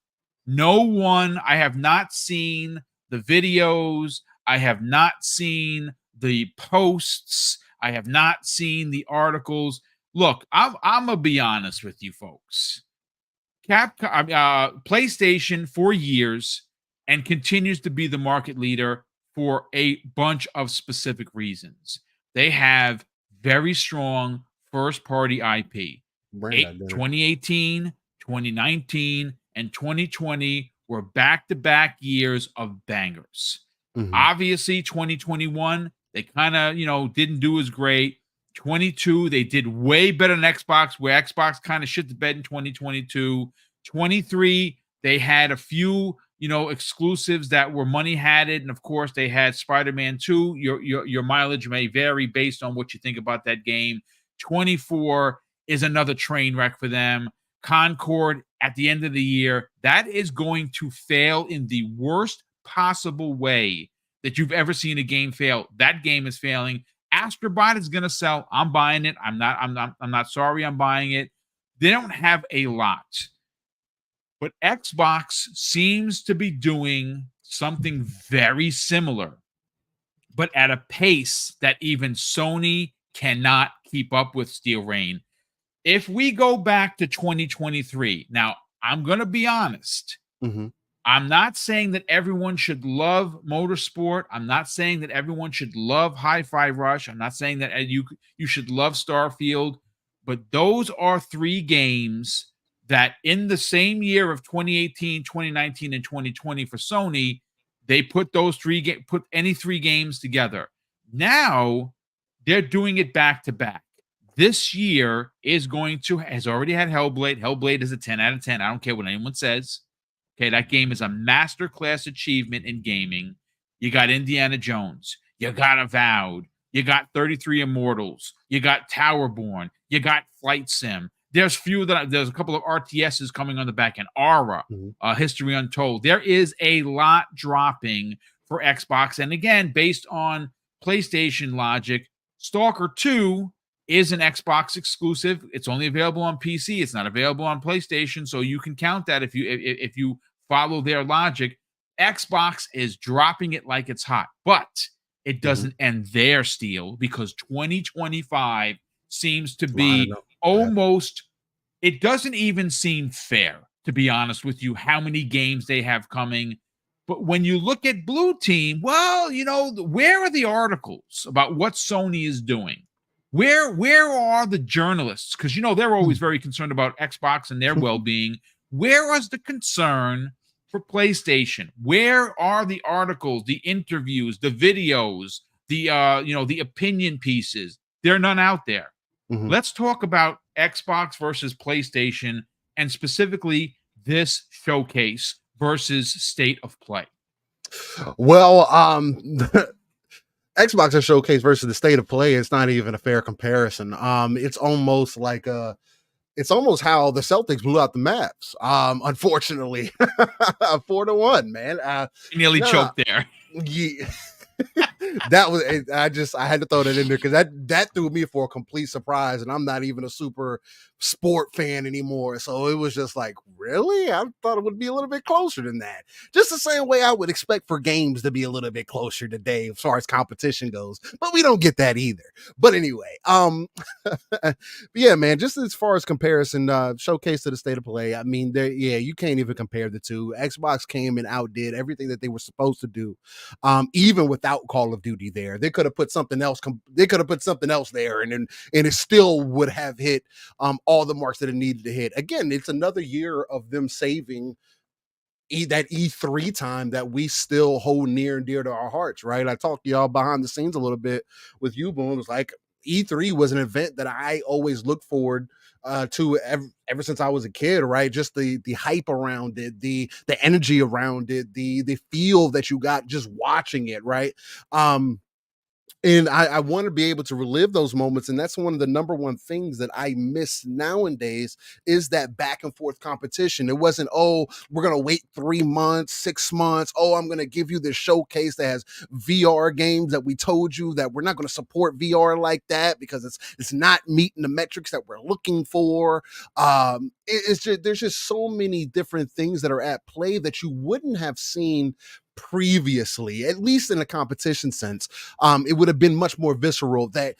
Speaker 1: I have not seen the videos. I have not seen the posts. I have not seen the articles. Look, I'm gonna be honest with you folks. PlayStation for years and continues to be the market leader for a bunch of specific reasons. They have very strong first-party IP. 2018, 2019, and 2020 were back-to-back years of bangers. Obviously, 2021, they kind of, didn't do as great. 22, they did way better than Xbox, where Xbox kind of shit the bed in 2022. 23, they had a few exclusives that were money hatted, and of course they had Spider-Man 2. Your mileage may vary based on what you think about that game. 24 is another train wreck for them. Concord at the end of the year, that is going to fail in the worst possible way that you've ever seen a game fail. That game is failing. Astrobot is going to sell. I'm buying it. I'm not sorry I'm buying it. They don't have a lot. But Xbox seems to be doing something very similar, but at a pace that even Sony cannot keep up with, Steel Rain. If we go back to 2023, now I'm going to be honest.
Speaker 2: Mm-hmm.
Speaker 1: I'm not saying that everyone should love motorsport. I'm not saying that everyone should love Hi-Fi Rush. I'm not saying that you should love Starfield, but those are three games that in the same year of 2018, 2019, and 2020 for Sony, they put those put any three games together. Now they're doing it back to back. This year has already had Hellblade. Hellblade is a 10 out of 10. I don't care what anyone says. Okay, that game is a masterclass achievement in gaming. You got Indiana Jones. You got Avowed. You got 33 Immortals. You got Towerborn. You got Flight Sim. There's a couple of RTSs coming on the back end. Aura, History Untold. There is a lot dropping for Xbox. And again, based on PlayStation logic, Stalker 2 is an Xbox exclusive. It's only available on PC. It's not available on PlayStation. So you can count that if you follow their logic. Xbox is dropping it like it's hot, but it doesn't end there, Steel, because 2025 seems to be almost, it doesn't even seem fair, to be honest with you, how many games they have coming. But when you look at Blue Team, well, where are the articles about what Sony is doing? Where are the journalists? Because, they're always very concerned about Xbox and their well-being. Where was the concern for PlayStation? Where are the articles, the interviews, the videos, the opinion pieces? There are none out there. Let's talk about Xbox versus PlayStation, and specifically this showcase versus State of Play.
Speaker 2: Well, Xbox showcase versus the State of Play, it's not even a fair comparison. It's almost like it's almost how the Celtics blew out the Mavs. Unfortunately, 4-1, man.
Speaker 1: You nearly choked there.
Speaker 2: Yeah. That was, I had to throw that in there because that threw me for a complete surprise, and I'm not even a super sport fan anymore. So it was just like, really? I thought it would be a little bit closer than that. Just the same way I would expect for games to be a little bit closer today as far as competition goes, but we don't get that either. But anyway, yeah, man, just as far as comparison, showcase to the State of Play, I mean, you can't even compare the two. Xbox came and outdid everything that they were supposed to do, even without Call of Duty there. They could have put something else. They could have put something else there, and it still would have hit all the marks that it needed to hit. Again, it's another year of them saving that E3 time that we still hold near and dear to our hearts, right? I talked to y'all behind the scenes a little bit with you, Boom. It was like E3 was an event that I always looked forward to ever since I was a kid, right? Just the hype around it, the energy around it, the feel that you got just watching it, right? And I want to be able to relive those moments. And that's one of the number one things that I miss nowadays is that back and forth competition. It wasn't, oh, we're going to wait 3 months, 6 months. Oh, I'm going to give you this showcase that has VR games that we told you that we're not going to support VR like that because it's not meeting the metrics that we're looking for. There's just so many different things that are at play that you wouldn't have seen previously, at least in a competition sense. It would have been much more visceral that,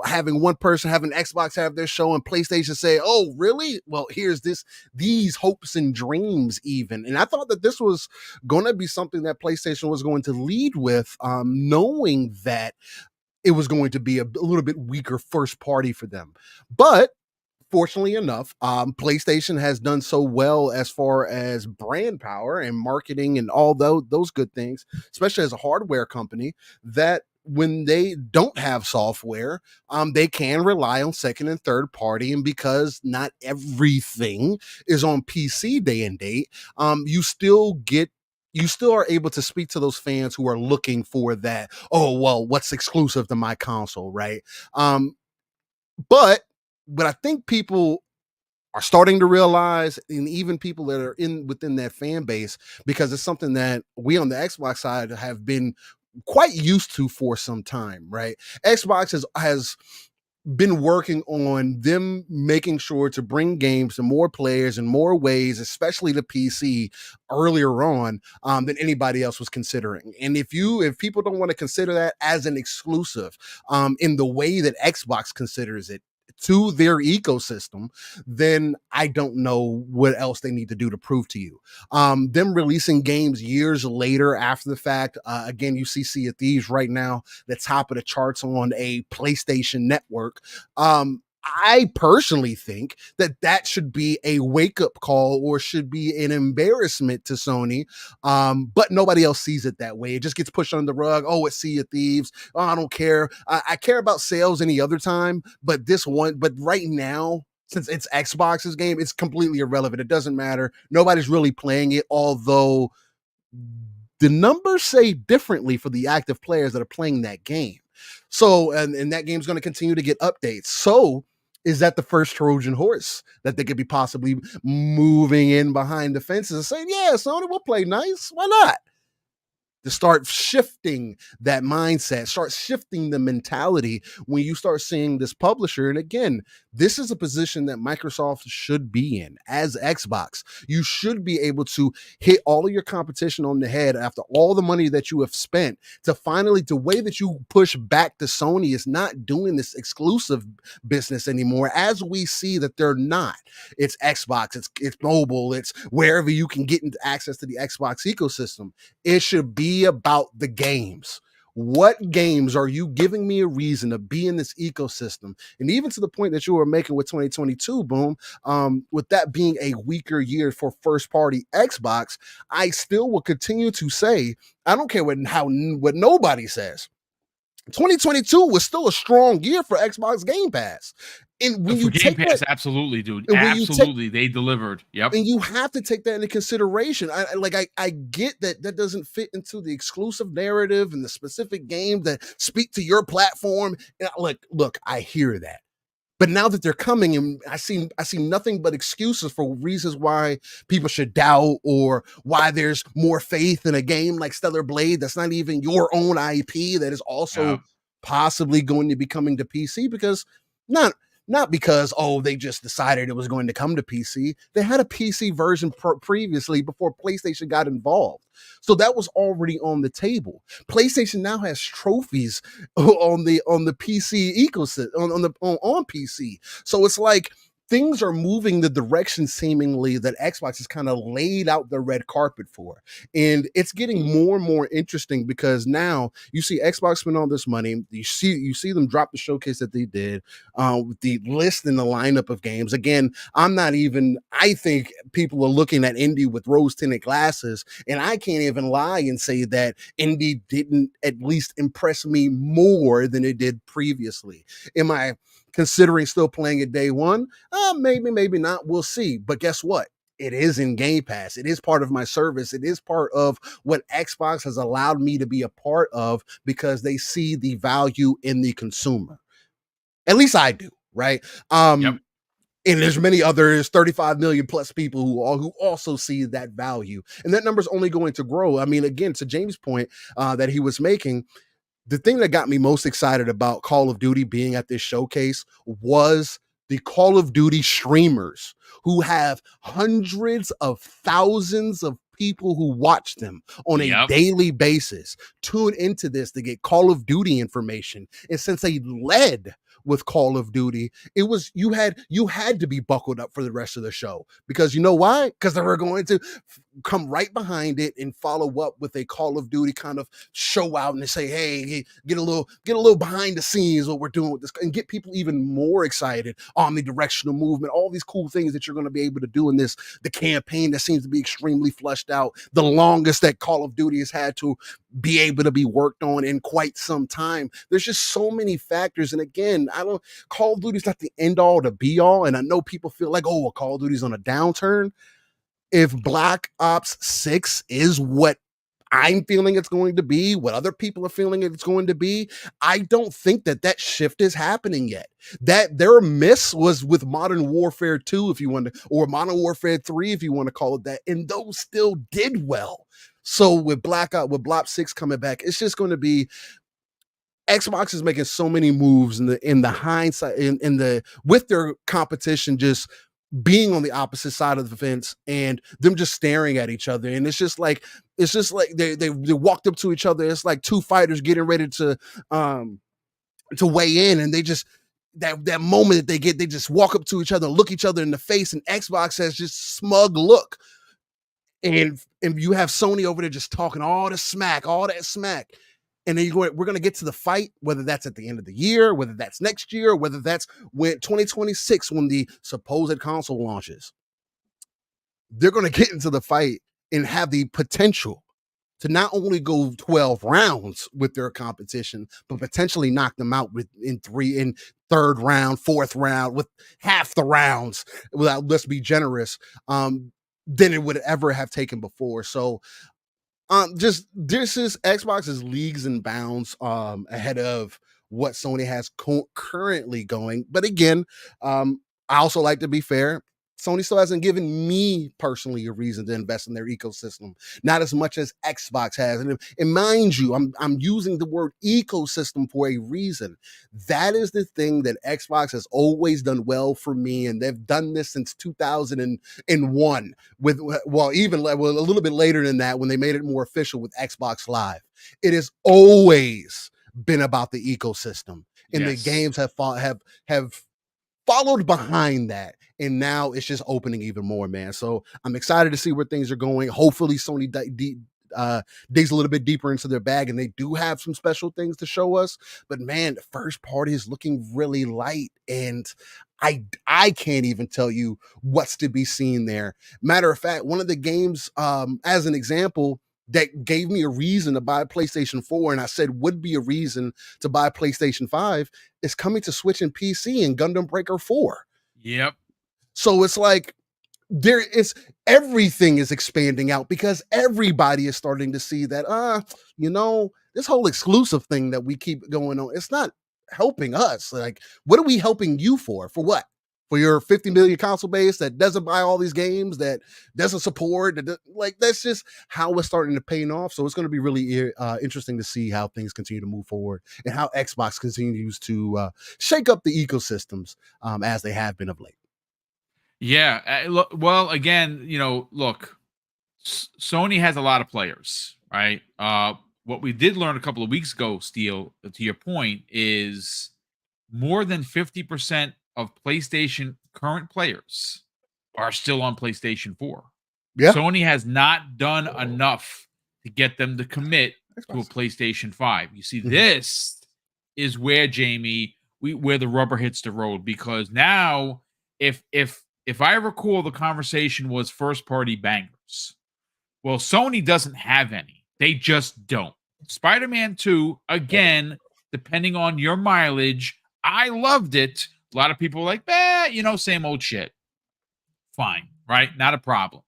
Speaker 2: having one person having Xbox have their show and PlayStation say, oh, really? Well, here's these hopes and dreams even. And I thought that this was going to be something that PlayStation was going to lead with, knowing that it was going to be a little bit weaker first party for them. But fortunately enough, PlayStation has done so well as far as brand power and marketing and all those good things, especially as a hardware company, that when they don't have software, they can rely on second and third party. And because not everything is on PC day and date, you still are able to speak to those fans who are looking for that, oh, well, what's exclusive to my console, right? But I think people are starting to realize, and even people that are within that fan base, because it's something that we on the Xbox side have been quite used to for some time, right? Xbox has been working on them making sure to bring games to more players in more ways, especially the PC, earlier on than anybody else was considering. And if people don't want to consider that as an exclusive in the way that Xbox considers it to their ecosystem, then I don't know what else they need to do to prove to you. Them releasing games years later after the fact, again, you see Sea of Thieves right now, the top of the charts on a PlayStation network. I personally think that should be a wake-up call or should be an embarrassment to Sony, but nobody else sees it that way. It just gets pushed under the rug. Oh, it's Sea of Thieves. Oh, I don't care. I care about sales any other time, but right now, since it's Xbox's game, it's completely irrelevant. It doesn't matter. Nobody's really playing it, although the numbers say differently for the active players that are playing that game. So, and that game's going to continue to get updates. So, is that the first Trojan horse that they could be possibly moving in behind the fences and saying, yeah, Sony, we'll play nice. Why not? To start shifting that mindset, start shifting the mentality when you start seeing this publisher. And again, this is a position that Microsoft should be in as Xbox. You should be able to hit all of your competition on the head after all the money that you have spent to finally, the way that you push back to Sony is not doing this exclusive business anymore, as we see that they're not. It's Xbox, it's mobile, it's wherever you can get into access to the Xbox ecosystem. It should be about the games. What games are you giving me a reason to be in this ecosystem? And even to the point that you were making with 2022, Boom, with that being a weaker year for first party Xbox, I still will continue to say, I don't care what nobody says. 2022 was still a strong year for Xbox Game Pass. And when
Speaker 1: for
Speaker 2: you
Speaker 1: Game
Speaker 2: take
Speaker 1: Pass,
Speaker 2: that,
Speaker 1: absolutely, dude. Absolutely, they delivered. Yep.
Speaker 2: and you have to take that into consideration. I get that doesn't fit into the exclusive narrative and the specific game that speak to your platform. And look, I hear that. But now that they're coming, and I see nothing but excuses for reasons why people should doubt or why there's more faith in a game like Stellar Blade that's not even your own IP that is also possibly going to be coming to PC, because not because, oh, they just decided it was going to come to PC. They had a PC version previously before PlayStation got involved. So that was already on the table. PlayStation now has trophies on the PC ecosystem, on PC. So it's like things are moving the direction seemingly that Xbox has kind of laid out the red carpet for. And it's getting more and more interesting because now you see Xbox spend all this money. You see them drop the showcase that they did, with the list and the lineup of games. Again, I think people are looking at indie with rose-tinted glasses, and I can't even lie and say that indie didn't at least impress me more than it did previously. Am I considering still playing it day one? Maybe not. We'll see. But guess what? It is in Game Pass. It is part of my service. It is part of what Xbox has allowed me to be a part of because they see the value in the consumer. At least I do, right?
Speaker 1: Yep.
Speaker 2: And there's many others, 35 million plus people who also see that value. And that number is only going to grow. I mean, again, to James' point that he was making, the thing that got me most excited about Call of Duty being at this showcase was the Call of Duty streamers who have hundreds of thousands of people who watch them on a daily basis tune into this to get Call of Duty information. And since they led with Call of Duty, it was you had to be buckled up for the rest of the show, because you know why? Because they were going to come right behind it and follow up with a Call of Duty kind of show out and say, hey, get a little behind the scenes what we're doing with this, and get people even more excited. Omnidirectional movement, all these cool things that you're going to be able to do in this, the campaign that seems to be extremely fleshed out, the longest that Call of Duty has had to be able to be worked on in quite some time. There's just so many factors. And again, Call of Duty's not the end all to be all. And I know people feel like, oh, well, Call of Duty's on a downturn. If Black Ops 6 is what I'm feeling it's going to be, what other people are feeling it's going to be, I don't think that shift is happening yet. That their miss was with Modern Warfare 2, if you want to, or Modern Warfare 3, if you want to call it that, and those still did well. So with Black Ops 6 coming back, it's just going to be Xbox is making so many moves in the hindsight in the with their competition just being on the opposite side of the fence and them just staring at each other. And it's just like they walked up to each other. It's like two fighters getting ready to weigh in, and they just that moment that they just walk up to each other, look each other in the face, and Xbox has just smug look. And you have Sony over there just talking all that smack. And then we're going to get to the fight, whether that's at the end of the year, whether that's next year, whether that's when 2026, when the supposed console launches. They're going to get into the fight and have the potential to not only go 12 rounds with their competition, but potentially knock them out in third round, fourth round, with half the rounds, let's be generous, than it would ever have taken before. So just this is Xbox is leagues and bounds ahead of what Sony has currently going. But again, I also like to be fair. Sony still hasn't given me personally a reason to invest in their ecosystem, not as much as Xbox has. And mind you, I'm using the word ecosystem for a reason. That is the thing that Xbox has always done well for me, and they've done this since 2001. With a little bit later than that, when they made it more official with Xbox Live. It has always been about the ecosystem, and the games have followed behind that, and now it's just opening even more, man. So I'm excited to see where things are going. Hopefully Sony digs a little bit deeper into their bag, and they do have some special things to show us. But man, the first party is looking really light, and I can't even tell you what's to be seen there. Matter of fact, one of the games, as an example, that gave me a reason to buy a PlayStation 4, and I said would be a reason to buy a PlayStation 5, is coming to Switch and PC in Gundam Breaker 4.
Speaker 1: Yep.
Speaker 2: So it's like everything is expanding out because everybody is starting to see that, this whole exclusive thing that we keep going on, it's not helping us. Like, what are we helping you for? For what? For your 50 million console base that doesn't buy all these games, that doesn't support, that's just how it's starting to pay off. So it's going to be really interesting to see how things continue to move forward and how Xbox continues to shake up the ecosystems as they have been of late.
Speaker 1: Yeah. Well, again, look, Sony has a lot of players, right? What we did learn a couple of weeks ago, Steele, to your point, is more than 50% of PlayStation current players are still on PlayStation 4. Yeah. Sony has not done enough to get them to commit to a PlayStation 5. You see, this is where, Jamie, where the rubber hits the road, because now if I recall, the conversation was first party bangers. Well, Sony doesn't have any. They just don't. Spider-Man 2, again, depending on your mileage, I loved it. A lot of people were like, same old shit. Fine, right? Not a problem.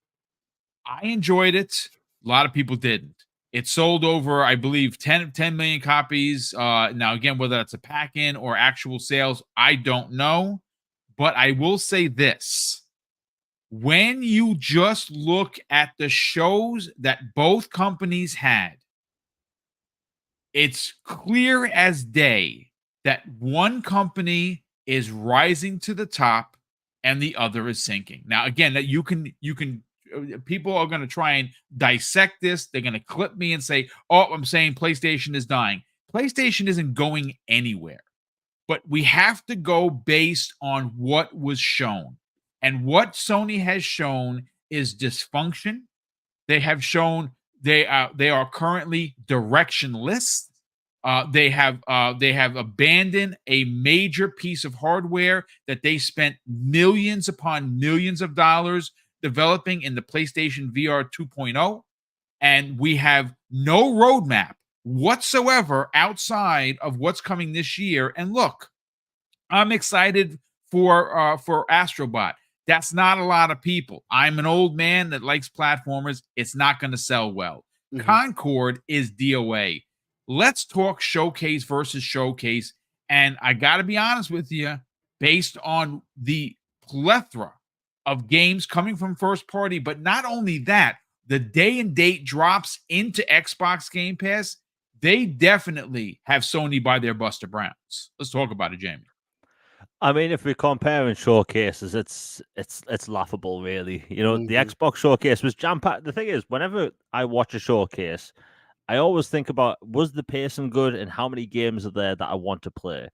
Speaker 1: I enjoyed it. A lot of people didn't. It sold over, I believe, 10 million copies. Now, again, whether that's a pack-in or actual sales, I don't know. But I will say this. When you just look at the shows that both companies had, it's clear as day that one company is rising to the top and the other is sinking. Now, again, that you can people are going to try and dissect this. They're going to clip me and say, "Oh, I'm saying PlayStation is dying." PlayStation isn't going anywhere. But we have to go based on what was shown. And what Sony has shown is dysfunction. They have shown they are currently directionless. They have abandoned a major piece of hardware that they spent millions upon millions of dollars developing in the PlayStation VR 2.0, and we have no roadmap whatsoever outside of what's coming this year. And look, I'm excited for Astrobot. That's not a lot of people. I'm an old man that likes platformers. It's not going to sell well. Concord is DOA. Let's talk showcase versus showcase. And I got to be honest with you, based on the plethora of games coming from first party, but not only that, the day and date drops into Xbox Game Pass. they definitely have Sony by their Buster Browns. Let's talk about it, Jamie.
Speaker 3: I mean, if we're comparing showcases, it's laughable, really. You know, the Xbox showcase was jam-packed. The thing is, whenever I watch a showcase, I always think about, was the pacing good and how many games are there that I want to play?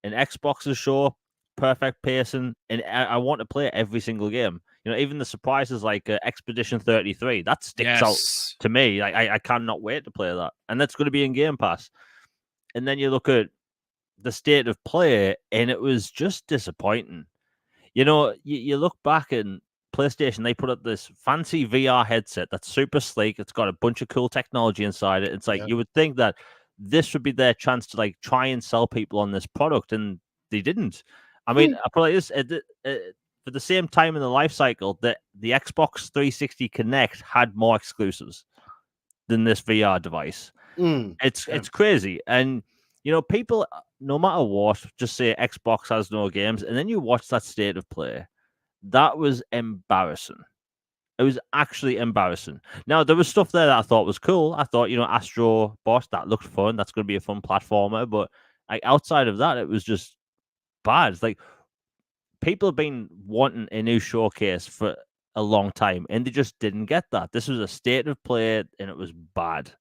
Speaker 3: In Xbox's show, perfect pacing, and I want to play every single game. You know, even the surprises like Expedition 33, that sticks out to me. I cannot wait to play that. And that's going to be in Game Pass. And then you look at the state of play, and it was just disappointing. You know, you look back and PlayStation, they put up this fancy VR headset that's super sleek. It's got a bunch of cool technology inside it. It's like you would think that this would be their chance to like try and sell people on this product, and they didn't. I mean, I probably is for the same time in the life cycle that the Xbox 360 Connect had more exclusives than this VR device. It's crazy, and you know, people, no matter what, just say Xbox has no games, and then you watch that state of play. That was embarrassing. It was actually embarrassing. Now, there was stuff there that I thought was cool. I thought, you know, Astro Bot, that looked fun. That's going to be a fun platformer. But like outside of that, it was just bad. It's like people have been wanting a new showcase for a long time, and they just didn't get that. This was a state of play, and it was bad.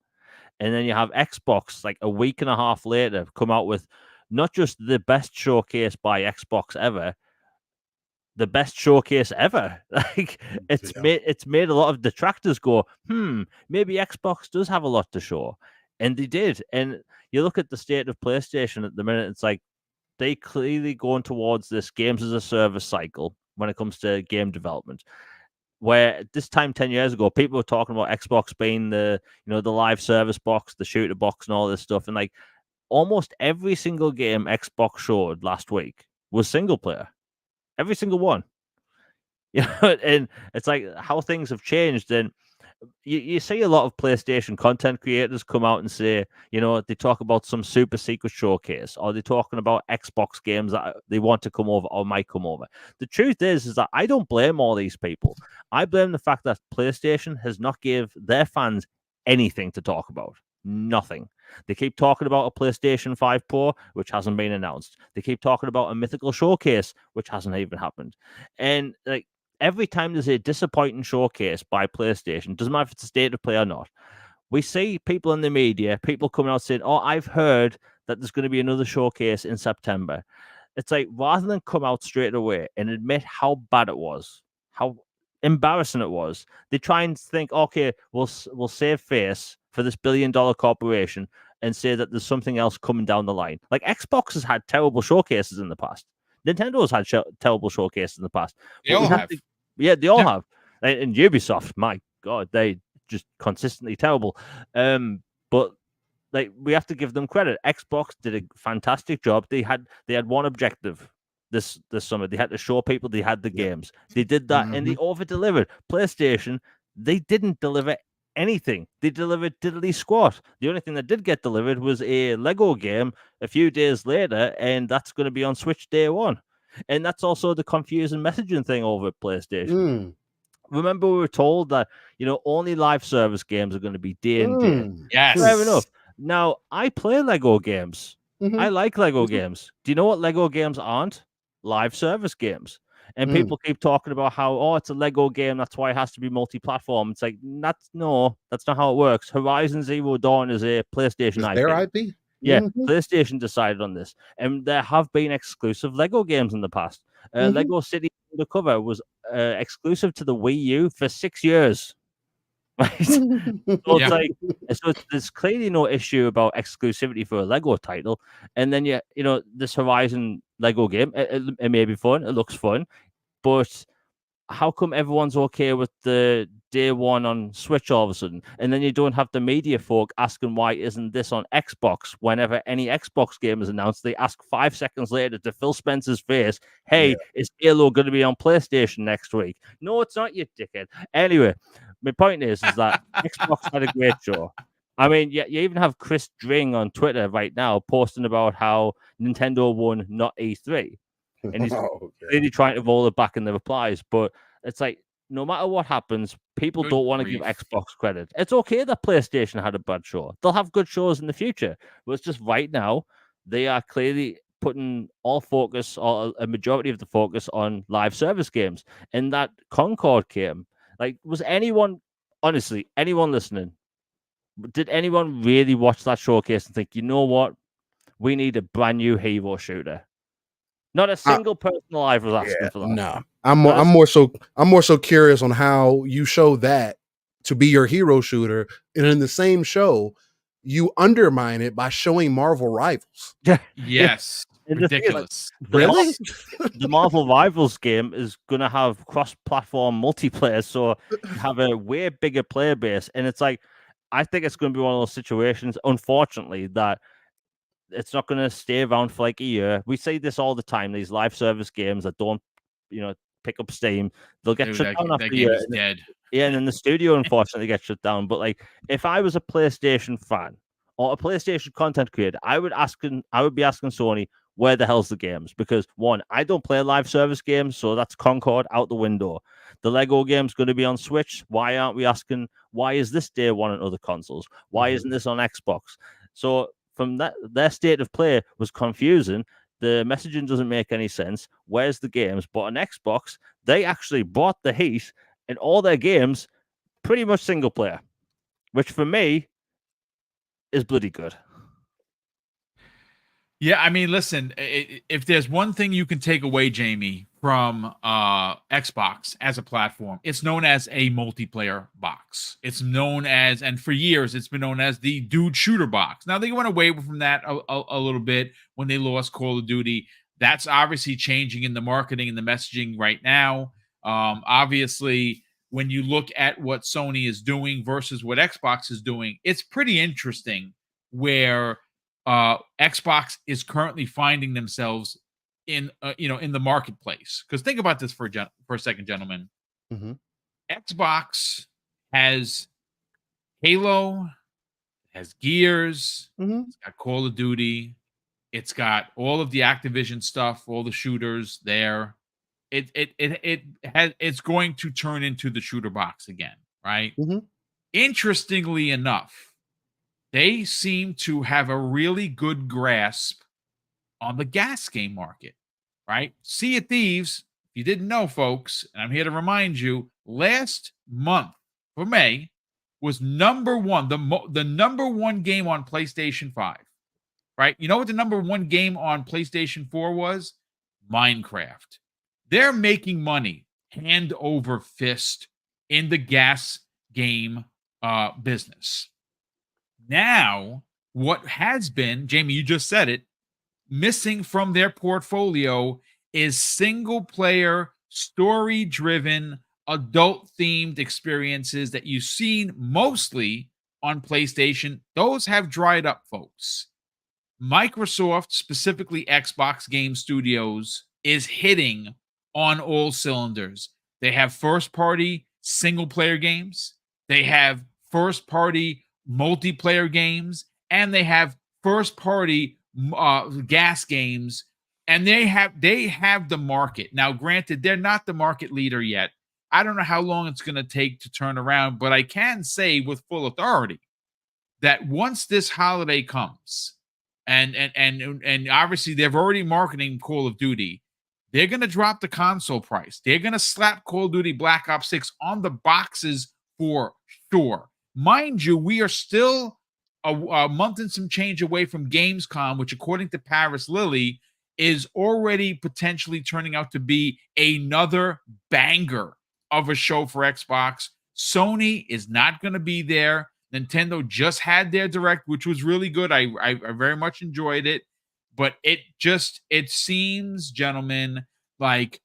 Speaker 3: And then you have Xbox, like a week and a half later, come out with not just the best showcase by Xbox ever, the best showcase ever. Like it's made a lot of detractors go, maybe Xbox does have a lot to show. And they did. And you look at the state of PlayStation at the minute, it's like they clearly going towards this games as a service cycle when it comes to game development. Where this time 10 years ago, people were talking about Xbox being the, you know, the live service box, the shooter box, and all this stuff. And like almost every single game Xbox showed last week was single player. Every single one. You know, and it's like how things have changed. And you see a lot of PlayStation content creators come out and say, you know, they talk about some super secret showcase, or they're talking about Xbox games that they want to come over or might come over. The truth is that I don't blame all these people. I blame the fact that PlayStation has not give their fans anything to talk about. Nothing. They keep talking about a PlayStation 5 Pro, which hasn't been announced. They keep talking about a mythical showcase, which hasn't even happened. And like, every time there's a disappointing showcase by PlayStation, doesn't matter if it's a state of play or not, we see people in the media, people coming out saying, oh, I've heard that there's going to be another showcase in September. It's like, rather than come out straight away and admit how bad it was, how embarrassing it was, they try and think, okay, we'll save face for this billion-dollar corporation and say that there's something else coming down the line. Like Xbox has had terrible showcases in the past. Nintendo's had terrible showcases in the past.
Speaker 1: They all have.
Speaker 3: They all have. And Ubisoft, my God, they just consistently terrible. But like we have to give them credit. Xbox did a fantastic job. They had one objective this summer. They had to show people they had the games. They did that, and they over-delivered. PlayStation, they didn't deliver anything. They delivered diddly squat. The only thing that did get delivered was a Lego game a few days later, and that's going to be on Switch day one. And that's also the confusing messaging thing over at PlayStation. Remember, we were told that, you know, only live service games are going to be day and day.
Speaker 1: Yes.
Speaker 3: Fair enough. Now, I play Lego games. I like Lego games. Do you know what Lego games aren't? Live service games. And people keep talking about how, oh, it's a Lego game, that's why it has to be multi-platform. It's like, that's not how it works. Horizon Zero Dawn is a PlayStation IP.
Speaker 2: Their IP?
Speaker 3: Yeah, PlayStation decided on this. And there have been exclusive Lego games in the past. Lego City Undercover was exclusive to the Wii U for 6 years. Right? So there's clearly no issue about exclusivity for a Lego title. And then, you know, this Horizon Lego game, it may be fun. It looks fun. But how come everyone's okay with the day one on Switch all of a sudden? And then you don't have the media folk asking why isn't this on Xbox? Whenever any Xbox game is announced, they ask 5 seconds later to Phil Spencer's face, hey, is Halo going to be on PlayStation next week? No, it's not, you dickhead. Anyway, my point is that Xbox had a great show. I mean, you even have Chris Dring on Twitter right now posting about how Nintendo won, not E3. And he's really trying to roll it back in the replies. But it's like, no matter what happens, people
Speaker 1: Good
Speaker 3: don't want to give
Speaker 1: grief.
Speaker 3: Xbox credit. It's okay that PlayStation had a bad show. They'll have good shows in the future. But it's just right now, they are clearly putting all focus or a majority of the focus on live service games. And that Concord game, like, was anyone, honestly, anyone listening, did anyone really watch that showcase and think, you know what? We need a brand new hero shooter. Not a single person alive was asking for that.
Speaker 2: No, I'm more so curious on how you show that to be your hero shooter, and in the same show, you undermine it by showing Marvel Rivals.
Speaker 1: Yes.
Speaker 3: And the thing is, like,
Speaker 1: Ridiculous.
Speaker 2: Really?
Speaker 3: the Marvel Rivals game is going to have cross-platform multiplayer, so you have a way bigger player base. And it's like, I think it's going to be one of those situations, unfortunately, that it's not going to stay around for like a year. We see this all the time. These live service games that don't, pick up steam, they'll get shut down after
Speaker 1: that
Speaker 3: a
Speaker 1: game
Speaker 3: year.
Speaker 1: is dead.
Speaker 3: Yeah, and then the studio unfortunately gets shut down. But like, if I was a PlayStation fan or a PlayStation content creator, I would be asking Sony, where the hell's the games? Because one, I don't play live service games, so that's Concord out the window. The Lego game's going to be on Switch. Why aren't we asking? Why is this day one on other consoles? Why isn't this on Xbox? So from that, their state of play was confusing. The messaging doesn't make any sense. Where's the games? But on Xbox, they actually brought the heat, and all their games pretty much single player, which for me is bloody good.
Speaker 1: Yeah, I mean, listen, if there's one thing you can take away, Jamie, from Xbox as a platform, it's known as a multiplayer box. It's known as, and for years, it's been known as the dude shooter box. Now, they went away from that a little bit when they lost Call of Duty. That's obviously changing in the marketing and the messaging right now. Obviously, when you look at what Sony is doing versus what Xbox is doing, it's pretty interesting where Xbox is currently finding themselves in in the marketplace. Because think about this for a second, gentlemen.
Speaker 2: Mm-hmm.
Speaker 1: Xbox has Halo, has Gears, it's got Call of Duty, it's got all of the Activision stuff, all the shooters there. It's going to turn into the shooter box again, right?
Speaker 2: Mm-hmm.
Speaker 1: Interestingly enough, they seem to have a really good grasp on the gas game market, right? Sea of Thieves, if you didn't know, folks, and I'm here to remind you, last month for May was number one, the number one game on PlayStation 5, right? You know what the number one game on PlayStation 4 was? Minecraft. They're making money hand over fist in the gas game business. Now, what has been, Jamie, you just said it, missing from their portfolio is single player, story driven, adult themed experiences that you've seen mostly on PlayStation. Those have dried up, folks. Microsoft, specifically Xbox Game Studios, is hitting on all cylinders. They have first party single player games, they have first party multiplayer games, and they have first party gas games, and they have the market. Now, granted, they're not the market leader yet. I don't know how long it's going to take to turn around, but I can say with full authority that once this holiday comes, and obviously they've already marketing Call of Duty, they're going to drop the console price. They're going to slap Call of Duty Black Ops 6 on the boxes for sure. Mind you, we are still a month and some change away from Gamescom, which, according to Paris Lilly, is already potentially turning out to be another banger of a show for Xbox. Sony is not going to be there. Nintendo just had their Direct, which was really good. I very much enjoyed it. But it seems, gentlemen, like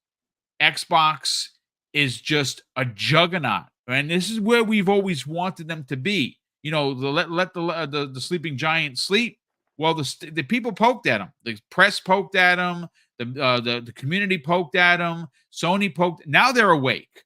Speaker 1: Xbox is just a juggernaut. And this is where we've always wanted them to be. You know, let the sleeping giant sleep. Well, the people poked at him. The press poked at him. The community poked at him. Sony poked. Now they're awake.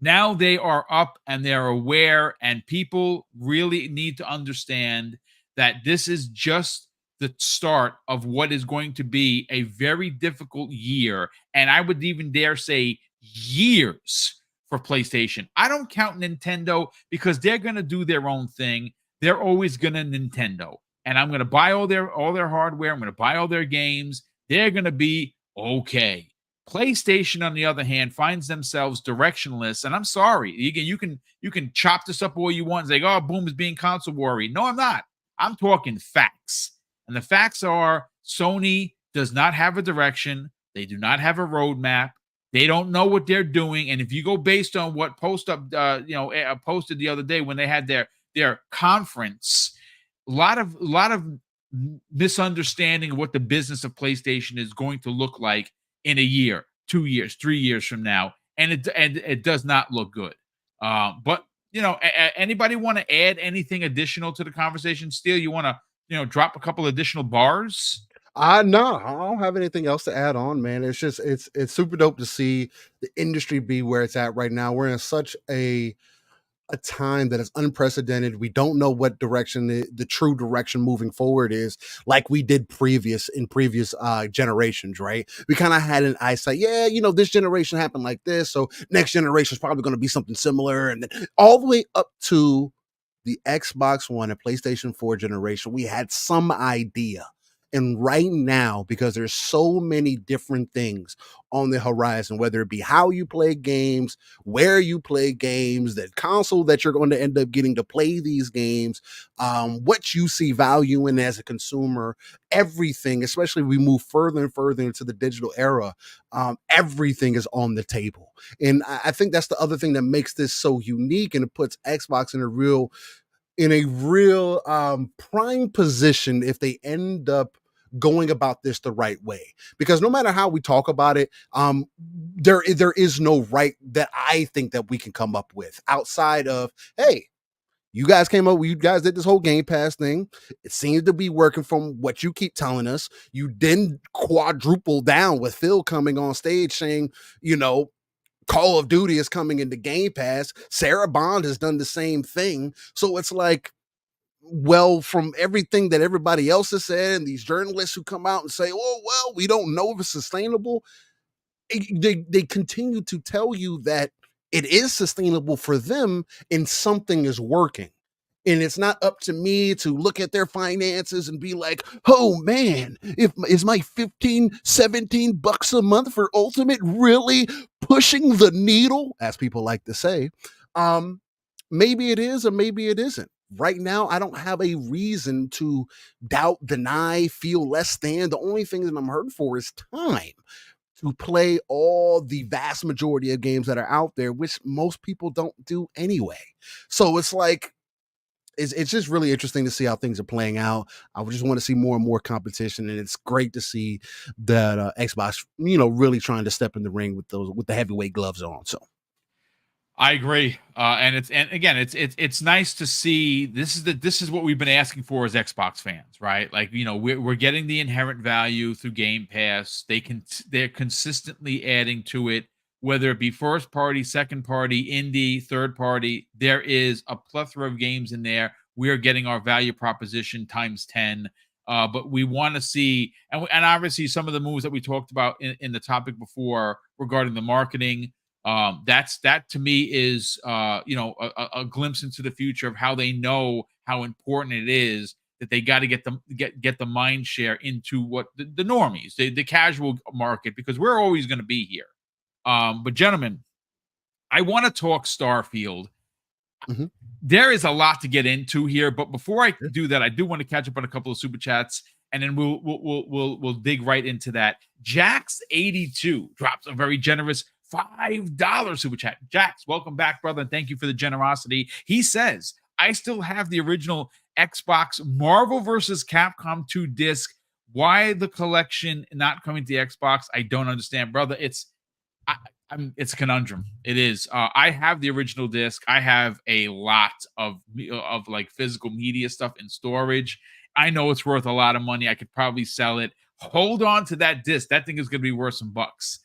Speaker 1: Now they are up and they're aware. And people really need to understand that this is just the start of what is going to be a very difficult year. And I would even dare say years for PlayStation. I don't count Nintendo because they're going to do their own thing. They're always going to Nintendo. And I'm going to buy all their hardware. I'm going to buy all their games. They're going to be okay. PlayStation, on the other hand, finds themselves directionless. And I'm sorry. You can chop this up all you want and say, oh, Boom is being console worried. No, I'm not. I'm talking facts. And the facts are Sony does not have a direction. They do not have a roadmap. They don't know what they're doing. And if you go based on what posted the other day when they had their conference, a lot of misunderstanding of what the business of PlayStation is going to look like in a year, 2 years, 3 years from now, and it does not look good. But anybody want to add anything additional to the conversation? Steele, you want to drop a couple additional bars?
Speaker 2: No, I don't have anything else to add on, man. It's just it's super dope to see the industry be where it's at right now. We're in such a time that is unprecedented. We don't know what direction the true direction moving forward is, like we did in previous generations, right? We kind of had an eyesight. Yeah, this generation happened like this, so next generation is probably going to be something similar, and then all the way up to the Xbox One and PlayStation 4 generation, we had some idea. And right now, because there's so many different things on the horizon, whether it be how you play games, where you play games, the console that you're going to end up getting to play these games, what you see value in as a consumer, everything, especially we move further and further into the digital era, everything is on the table. And I think that's the other thing that makes this so unique, and it puts Xbox in a real prime position if they end up going about this the right way. Because no matter how we talk about it, there is no right that I think that we can come up with outside of, hey, you guys did this whole Game Pass thing. It seems to be working from what you keep telling us. You didn't quadruple down with Phil coming on stage saying, Call of Duty is coming into Game Pass. Sarah Bond has done the same thing. So it's like, well, from everything that everybody else has said, and these journalists who come out and say, oh, well, we don't know if it's sustainable. They continue to tell you that it is sustainable for them and something is working. And it's not up to me to look at their finances and be like, oh man, is my 15, 17 bucks a month for Ultimate really pushing the needle, as people like to say? Maybe it is, or maybe it isn't. Right now, I don't have a reason to doubt, deny, feel less than. The only thing that I'm hurting for is time to play all the vast majority of games that are out there, which most people don't do anyway. So it's like, it's just really interesting to see how things are playing out. I just want to see more and more competition, and it's great to see that Xbox, really trying to step in the ring with the heavyweight gloves on. So
Speaker 1: I agree, and it's nice to see. This is what we've been asking for as Xbox fans, right? Like, we're getting the inherent value through Game Pass. They're consistently adding to it, whether it be first party, second party, indie, third party. There is a plethora of games in there. We are getting our value proposition times 10. But we want to see, and obviously some of the moves that we talked about in the topic before regarding the marketing. That to me is a glimpse into the future of how they know how important it is that they got to get the mind share into what the normies, the casual market, because we're always going to be here. But gentlemen, I want to talk Starfield.
Speaker 2: Mhm.
Speaker 1: There is a lot to get into here, but before I do that, I do want to catch up on a couple of super chats, and then we'll dig right into that. Jax82 drops a very generous $5 super chat. Jax, welcome back, brother, and thank you for the generosity. He says, I still have the original Xbox Marvel vs. Capcom 2 disc. Why the collection not coming to the Xbox? I don't understand, brother. It's a conundrum. It is. I have the original disc. I have a lot of like physical media stuff in storage. I know it's worth a lot of money. I could probably sell it. Hold on to that disc. That thing is going to be worth some bucks.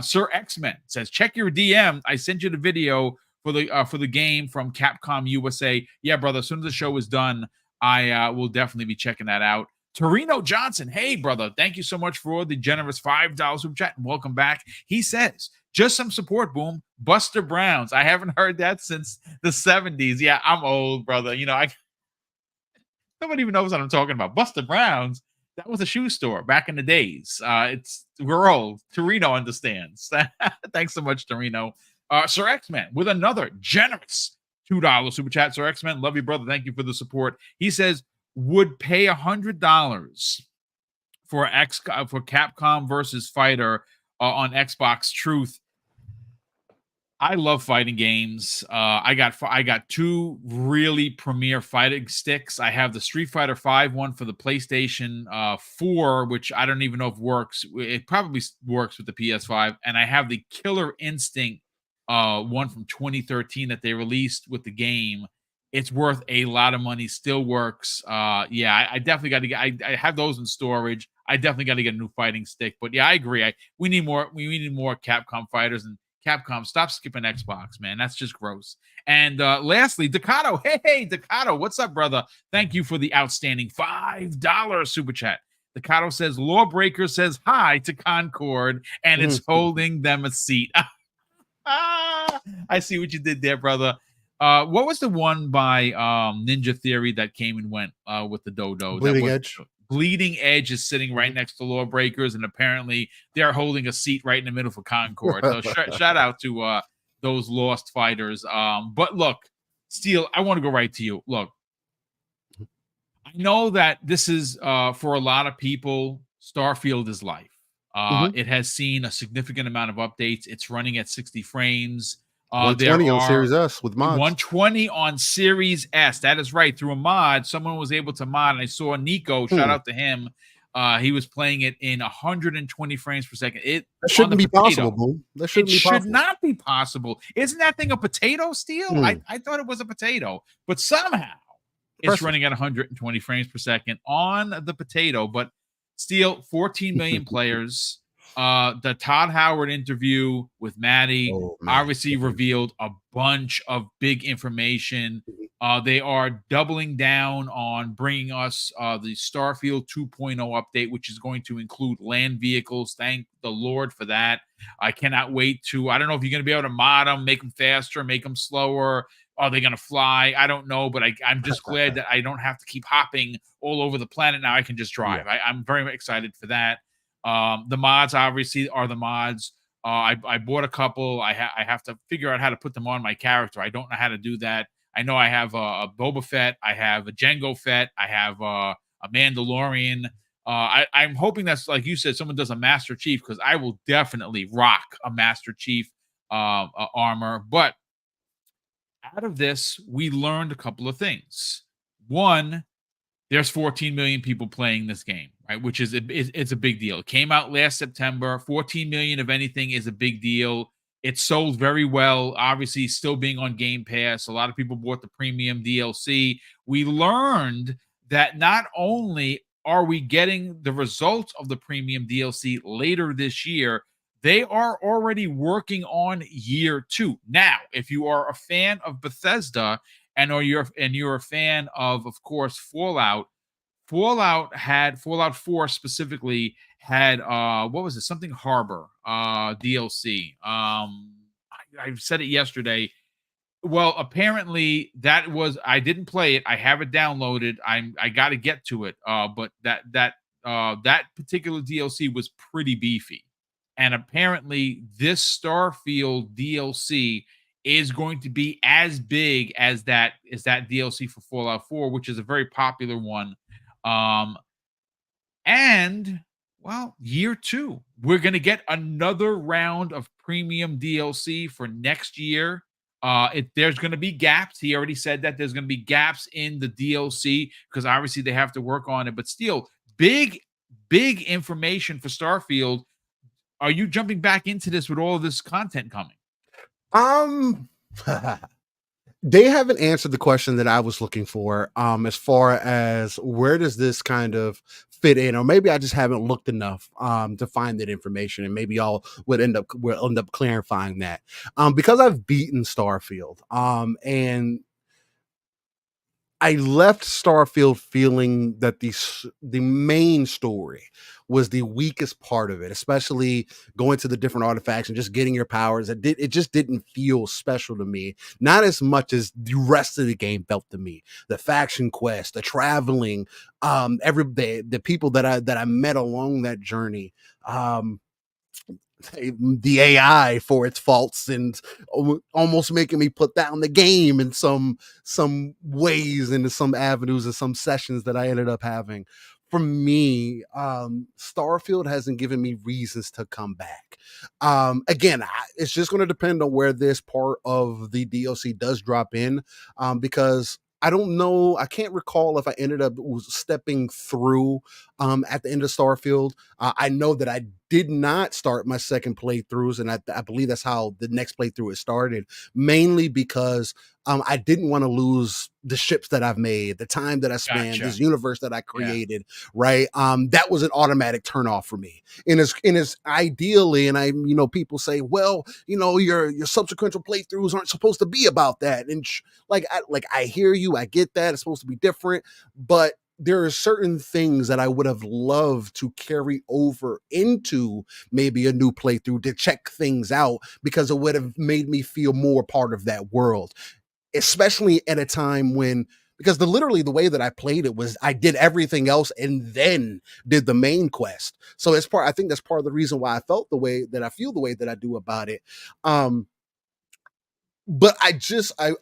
Speaker 1: Sir X-Men says, check your DM. I sent you the video for the game from Capcom USA. Yeah, brother. As soon as the show is done, I will definitely be checking that out. Torino Johnson, hey, brother. Thank you so much for the generous $5 super chat and welcome back. He says, Just some support, Boom. Buster Browns. I haven't heard that since the 70s. Yeah, I'm old, brother. Nobody even knows what I'm talking about. Buster Browns. That was a shoe store back in the days. We're old. Torino understands. Thanks so much, Torino. Sir X-Man with another generous $2 super chat. Sir X-Man, love you, brother. Thank you for the support. He says, would pay $100 for Capcom versus Fighter on Xbox Truth. I love fighting games. I got two really premier fighting sticks. I have the Street Fighter V one for the PlayStation 4, which I don't even know if works. It probably works with the PS5, and I have the Killer Instinct one from 2013 that they released with the game. It's worth a lot of money. Still works. Yeah, I definitely got to get. I have those in storage. I definitely got to get a new fighting stick. But yeah, I agree. We need more. We need more Capcom fighters, and Capcom, stop skipping Xbox, man. That's just gross. And lastly, Decado. Hey, Decado, what's up, brother? Thank you for the outstanding $5 super chat. Decado says, Lawbreaker says hi to Concord, and it's holding them a seat. I see what you did there, brother. What was the one by Ninja Theory that came and went with the Dodo?
Speaker 2: Bleeding Edge.
Speaker 1: Bleeding Edge is sitting right next to Lawbreakers, and apparently they're holding a seat right in the middle for Concord. So shout out to those lost fighters. But look, Steel, I want to go right to you. Look, I know that this is for a lot of people, Starfield is life. It has seen a significant amount of updates. It's running at 60 frames.
Speaker 2: 120 on Series S with mods.
Speaker 1: 120 on Series S. That is right. Through a mod, someone was able to mod. And I saw Nico. Shout out to him. He was playing it in 120 frames per second.
Speaker 2: That shouldn't be possible, Boom. That shouldn't be possible.
Speaker 1: Should not be possible. Isn't that thing a potato, Steel? I thought it was a potato, but somehow it's running at 120 frames per second on the potato. But Steel, 14 million players. The Todd Howard interview with Maddie obviously revealed a bunch of big information. They are doubling down on bringing us the Starfield 2.0 update, which is going to include land vehicles. Thank the Lord for that. I cannot wait to, I don't know if you're going to be able to mod them, make them faster, make them slower. Are they going to fly? I don't know, but I'm just glad that I don't have to keep hopping all over the planet. Now I can just drive. Yeah. I'm very excited for that. The mods obviously are the mods. I bought a couple. I have to figure out how to put them on my character. I don't know how to do that. I know I have a Boba Fett. I have a Jango Fett. I have a Mandalorian. I'm hoping that's, like you said, someone does a Master Chief, because I will definitely rock a Master Chief armor. But out of this, we learned a couple of things. One, there's 14 million people playing this game, right? Which is it's a big deal. It came out last September. 14 million of anything is a big deal. It sold very well. Obviously, still being on Game Pass. A lot of people bought the premium DLC. We learned that not only are we getting the results of the premium DLC later this year, they are already working on year 2. Now, if you are a fan of Bethesda and you're a fan of course, Fallout 4 specifically had what was it? Something Harbor DLC. I said it yesterday. Well, apparently that was, I didn't play it. I have it downloaded. I got to get to it. But that particular DLC was pretty beefy. And apparently this Starfield DLC is going to be as big as that DLC for Fallout 4, which is a very popular one. And well, year 2, we're going to get another round of premium DLC for next year. There's going to be gaps. He already said that there's going to be gaps in the DLC because obviously they have to work on it. But still, big information for Starfield. Are you jumping back into this with all of this content coming?
Speaker 2: They haven't answered the question that I was looking for, as far as where does this kind of fit in, or maybe I just haven't looked enough to find that information, and maybe y'all will end up clarifying that. Because I've beaten Starfield, and I left Starfield feeling that the main story was the weakest part of it, especially going to the different artifacts and just getting your powers. It just didn't feel special to me, not as much as the rest of the game felt to me. The faction quest, the traveling, every the people that I met along that journey. Um, the AI for its faults and almost making me put down the game in some ways and some avenues and some sessions that I ended up having. For me, Starfield hasn't given me reasons to come back. Again, it's just going to depend on where this part of the DLC does drop in, because I don't know. I can't recall if I ended up stepping through at the end of Starfield. I know that I did not start my second playthroughs, and I believe that's how the next playthrough is started, mainly because I didn't want to lose the ships that I've made, the time that I spent,
Speaker 1: Gotcha.
Speaker 2: this universe that I
Speaker 1: Yeah.
Speaker 2: created, right? That was an automatic turnoff for me. And it's ideally, and people say, well, your subsequent playthroughs aren't supposed to be about that. And I hear you, I get that. It's supposed to be different, but there are certain things that I would have loved to carry over into maybe a new playthrough to check things out, because it would have made me feel more part of that world, especially at a time when, because literally the way that I played it was I did everything else and then did the main quest. So I think that's part of the reason why I felt the way that I feel the way that I do about it. But I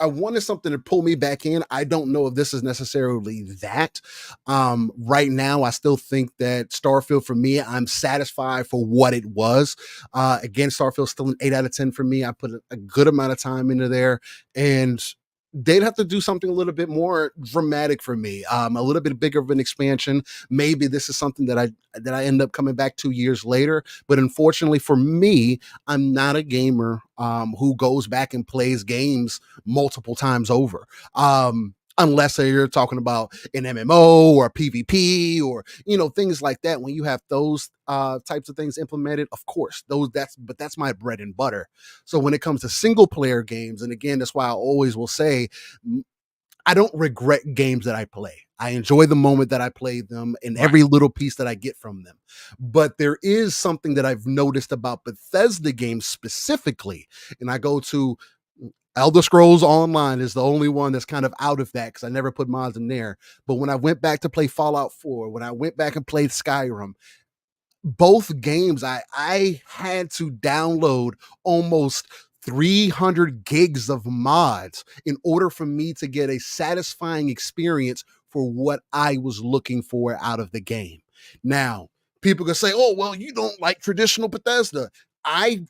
Speaker 2: wanted something to pull me back in. I don't know if this is necessarily that. Right now, I still think that Starfield, for me, I'm satisfied for what it was. Again, Starfield's still an 8 out of 10 for me. I put a good amount of time into there, and they'd have to do something a little bit more dramatic for me. A little bit bigger of an expansion. Maybe this is something that I end up coming back 2 years later. But unfortunately for me, I'm not a gamer who goes back and plays games multiple times over. Unless you're talking about an MMO or PvP or things like that. When you have those types of things implemented, of course, that's my bread and butter. So when it comes to single player games, and again, that's why I always will say I don't regret games that I play. I enjoy the moment that I play them and
Speaker 1: Right.
Speaker 2: every little piece that I get from them. But there is something that I've noticed about Bethesda games specifically, and I go to Elder Scrolls Online is the only one that's kind of out of that because I never put mods in there. But when I went back to play Fallout 4, when I went back and played Skyrim, both games I had to download almost 300 gigs of mods in order for me to get a satisfying experience for what I was looking for out of the game. Now, people can say, "Oh, well, you don't like traditional Bethesda." I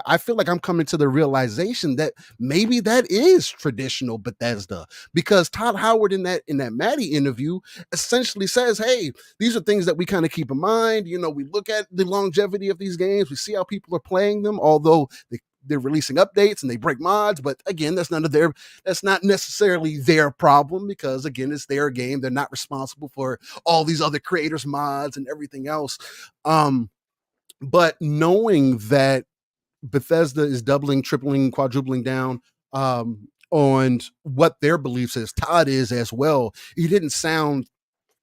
Speaker 2: I feel like I'm coming to the realization that maybe that is traditional Bethesda, because Todd Howard in that Maddie interview essentially says, "Hey, these are things that we kind of keep in mind. We look at the longevity of these games. We see how people are playing them, although they're releasing updates and they break mods. But again, that's not necessarily their problem, because again, it's their game. They're not responsible for all these other creators' mods and everything else." But knowing that Bethesda is doubling, tripling, quadrupling down on what their beliefs is, Todd is as well. He didn't sound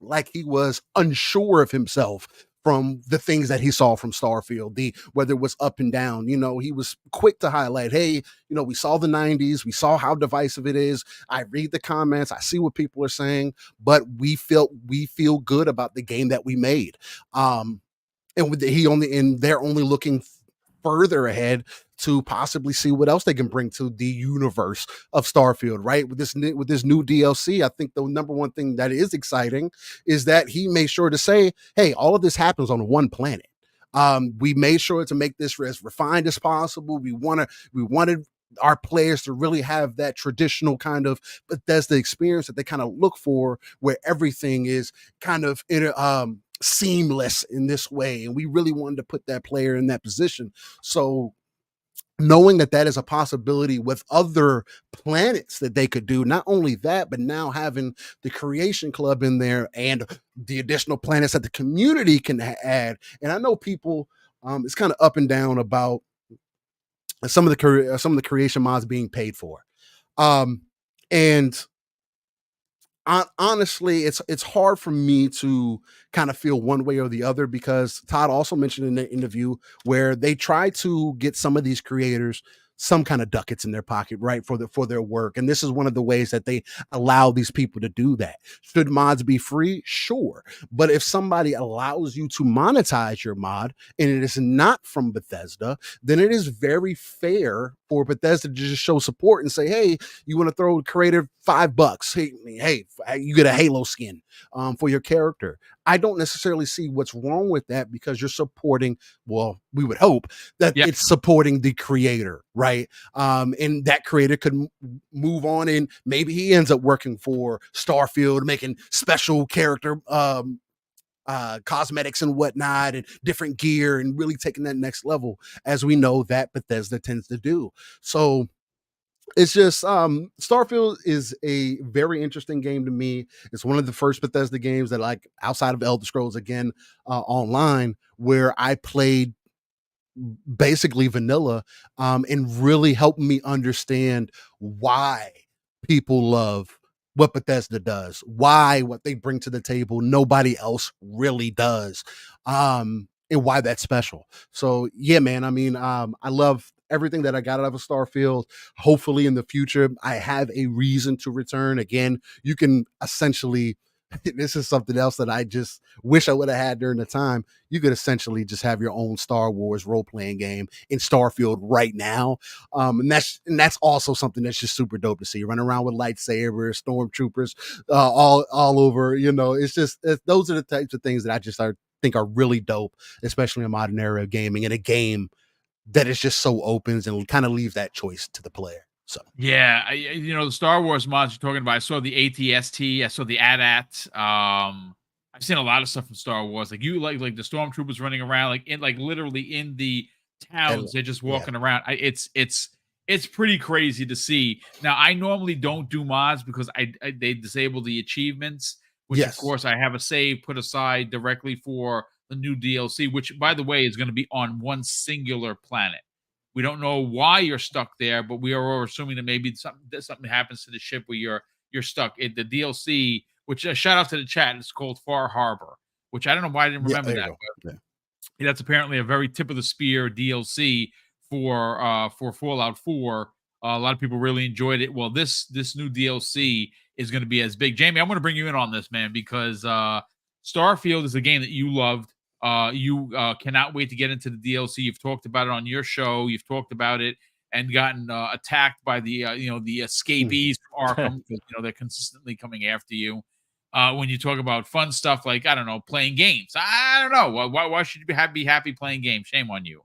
Speaker 2: like he was unsure of himself from the things that he saw from Starfield, whether it was up and down. He was quick to highlight, hey, we saw the 90s, we saw how divisive it is. I read the comments, I see what people are saying, but we feel good about the game that we made. And they're only looking further ahead to possibly see what else they can bring to the universe of Starfield, right? With this new DLC, I think the number one thing that is exciting is that he made sure to say, "Hey, all of this happens on one planet." We made sure to make this as refined as possible. We wanted our players to really have that traditional kind of Bethesda experience that they kind of look for, where everything is kind of seamless in this way. And we really wanted to put that player in that position. So knowing that is a possibility with other planets that they could do, not only that, but now having the creation club in there and the additional planets that the community can add. And I know people, it's kind of up and down about some of the creation mods being paid for. And honestly, it's hard for me to kind of feel one way or the other, because Todd also mentioned in the interview where they try to get some of these creators some kind of ducats in their pocket, right, for their work. And this is one of the ways that they allow these people to do that. Should mods be free? Sure. But if somebody allows you to monetize your mod and it is not from Bethesda, then it is very fair for Bethesda to just show support and say, hey, you want to throw creative $5? Hey, you get a Halo skin for your character. I don't necessarily see what's wrong with that, because you're supporting, well, we would hope that it's supporting the creator, right? And that creator could move on, and maybe he ends up working for Starfield, making special character cosmetics and whatnot, and different gear, and really taking that next level, as we know that Bethesda tends to do. So it's just Starfield is a very interesting game to me. It's one of the first Bethesda games that, like, outside of Elder Scrolls again, online, where I played basically vanilla, and really helped me understand why people love what Bethesda does, why what they bring to the table nobody else really does, and why that's special. So yeah, man, I mean, I love everything that I got out of a Starfield. Hopefully in the future I have a reason to return. Again, you can essentially this is something else that I just wish I would have had during the time. You could essentially just have your own Star Wars role-playing game in Starfield right now. And that's also something that's just super dope to see. Run around with lightsabers, stormtroopers, all over. Those are the types of things that I think are really dope, especially in modern era of gaming, and a game that is just so open and kind of leave that choice to the player. So
Speaker 1: Yeah, the Star Wars mods you're talking about. I saw the ATST. I saw the AT-AT. I've seen a lot of stuff from Star Wars. Like like the stormtroopers running around, like literally in the towns. They're just walking around. It's pretty crazy to see. Now, I normally don't do mods because they disable the achievements, which of course I have a save put aside directly for the new DLC, which, by the way, is going to be on one singular planet. We don't know why you're stuck there, but we are assuming that maybe something happens to the ship where you're stuck. The DLC, which shout out to the chat, it's called Far Harbor, which I don't know why I didn't remember that. But that's apparently a very tip of the spear DLC for Fallout 4. A lot of people really enjoyed it. Well, this new DLC is going to be as big. Jamie, I'm going to bring you in on this, man, because Starfield is a game that you loved. You cannot wait to get into the DLC. You've talked about it on your show. You've talked about it and gotten attacked by the the escapees from Arkham, because they're consistently coming after you. When you talk about fun stuff like, I don't know, playing games, I don't know, why should you be happy playing games? Shame on you.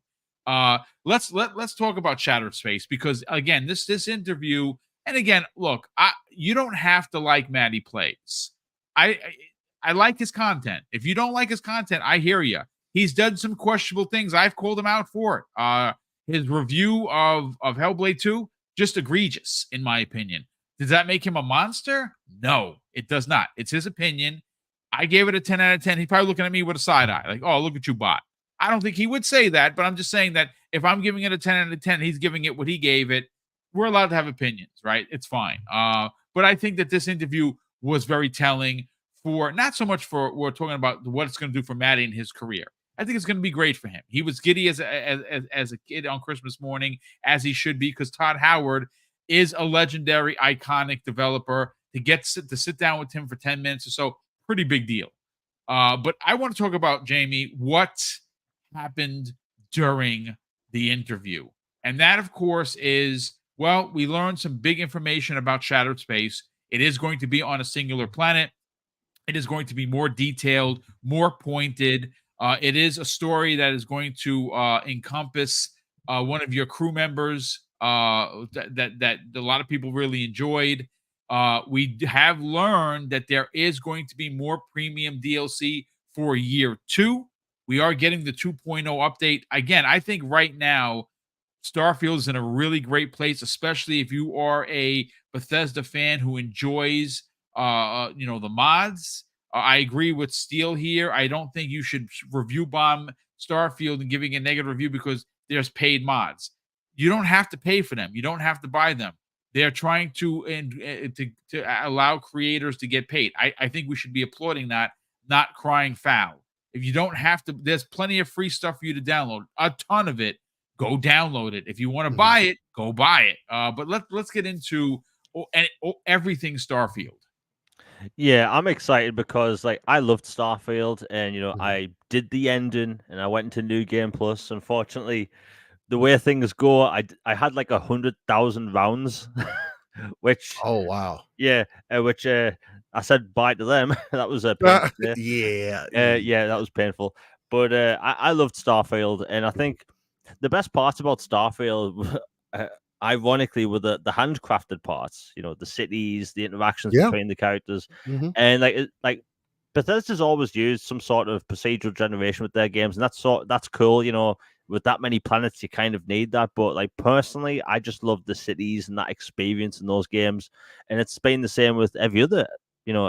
Speaker 1: Let's talk about Shattered Space, because again, this interview, and again, look, you don't have to like Matty Plays. I like his content. If you don't like his content, I hear you. He's done some questionable things. I've called him out for it. His review of Hellblade 2, just egregious, in my opinion. Does that make him a monster? No, it does not. It's his opinion. I gave it a 10 out of 10. He's probably looking at me with a side eye, like, oh, look at you, bot. I don't think he would say that, but I'm just saying that if I'm giving it a 10 out of 10, he's giving it what he gave it. We're allowed to have opinions, right? It's fine. But I think that this interview was very telling, for not so much for we're talking about what it's going to do for Matty in his career. I think it's going to be great for him. He was giddy as a kid on Christmas morning, as he should be, because Todd Howard is a legendary, iconic developer. To sit down with him for 10 minutes or so, pretty big deal. But I want to talk about, Jamie, what happened during the interview. And that, of course, is, well, we learned some big information about Shattered Space. It is going to be on a singular planet. It is going to be more detailed, more pointed. It is a story that is going to encompass one of your crew members that a lot of people really enjoyed. We have learned that there is going to be more premium DLC for year 2. We are getting the 2.0 update. Again, I think right now, Starfield is in a really great place, especially if you are a Bethesda fan who enjoys the mods. I agree with Steele here. I don't think you should review bomb Starfield and giving a negative review because there's paid mods. You don't have to pay for them. You don't have to buy them. They're trying to allow creators to get paid. I think we should be applauding that, not crying foul. If you don't have to, there's plenty of free stuff for you to download. A ton of it. Go download it. If you want to buy it, go buy it. But let's get into everything Starfield.
Speaker 3: Yeah, I'm excited because like I loved Starfield, and I did the ending, and I went into New Game Plus. Unfortunately, the way things go, I had like 100,000 rounds, which
Speaker 2: Oh wow.
Speaker 3: which I said bye to them. That was a painful day.
Speaker 2: Yeah.
Speaker 3: Yeah, that was painful. But I loved Starfield, and I think the best parts about Starfield, ironically, were the handcrafted parts. The cities, the interactions
Speaker 2: Yeah.
Speaker 3: between the characters,
Speaker 2: Mhm.
Speaker 3: and like Bethesda's always used some sort of procedural generation with their games, and that's cool. With that many planets, you kind of need that. But like personally, I just love the cities and that experience in those games, and it's been the same with every other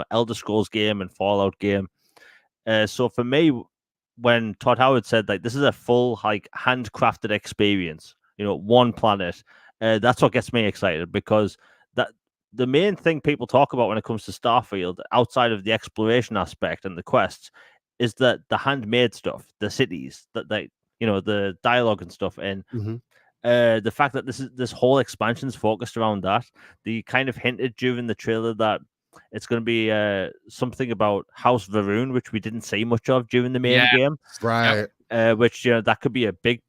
Speaker 3: Elder Scrolls game and Fallout game. So for me, when Todd Howard said like this is a full like handcrafted experience, one planet, that's what gets me excited, because that the main thing people talk about when it comes to Starfield, outside of the exploration aspect and the quests, is that the handmade stuff, the cities, that the dialogue and stuff, and
Speaker 2: Mhm.
Speaker 3: the fact that this whole expansion is focused around that. They kind of hinted during the trailer that it's going to be something about House Varun, which we didn't see much of during the main game.
Speaker 2: Right.
Speaker 3: Which that could be a big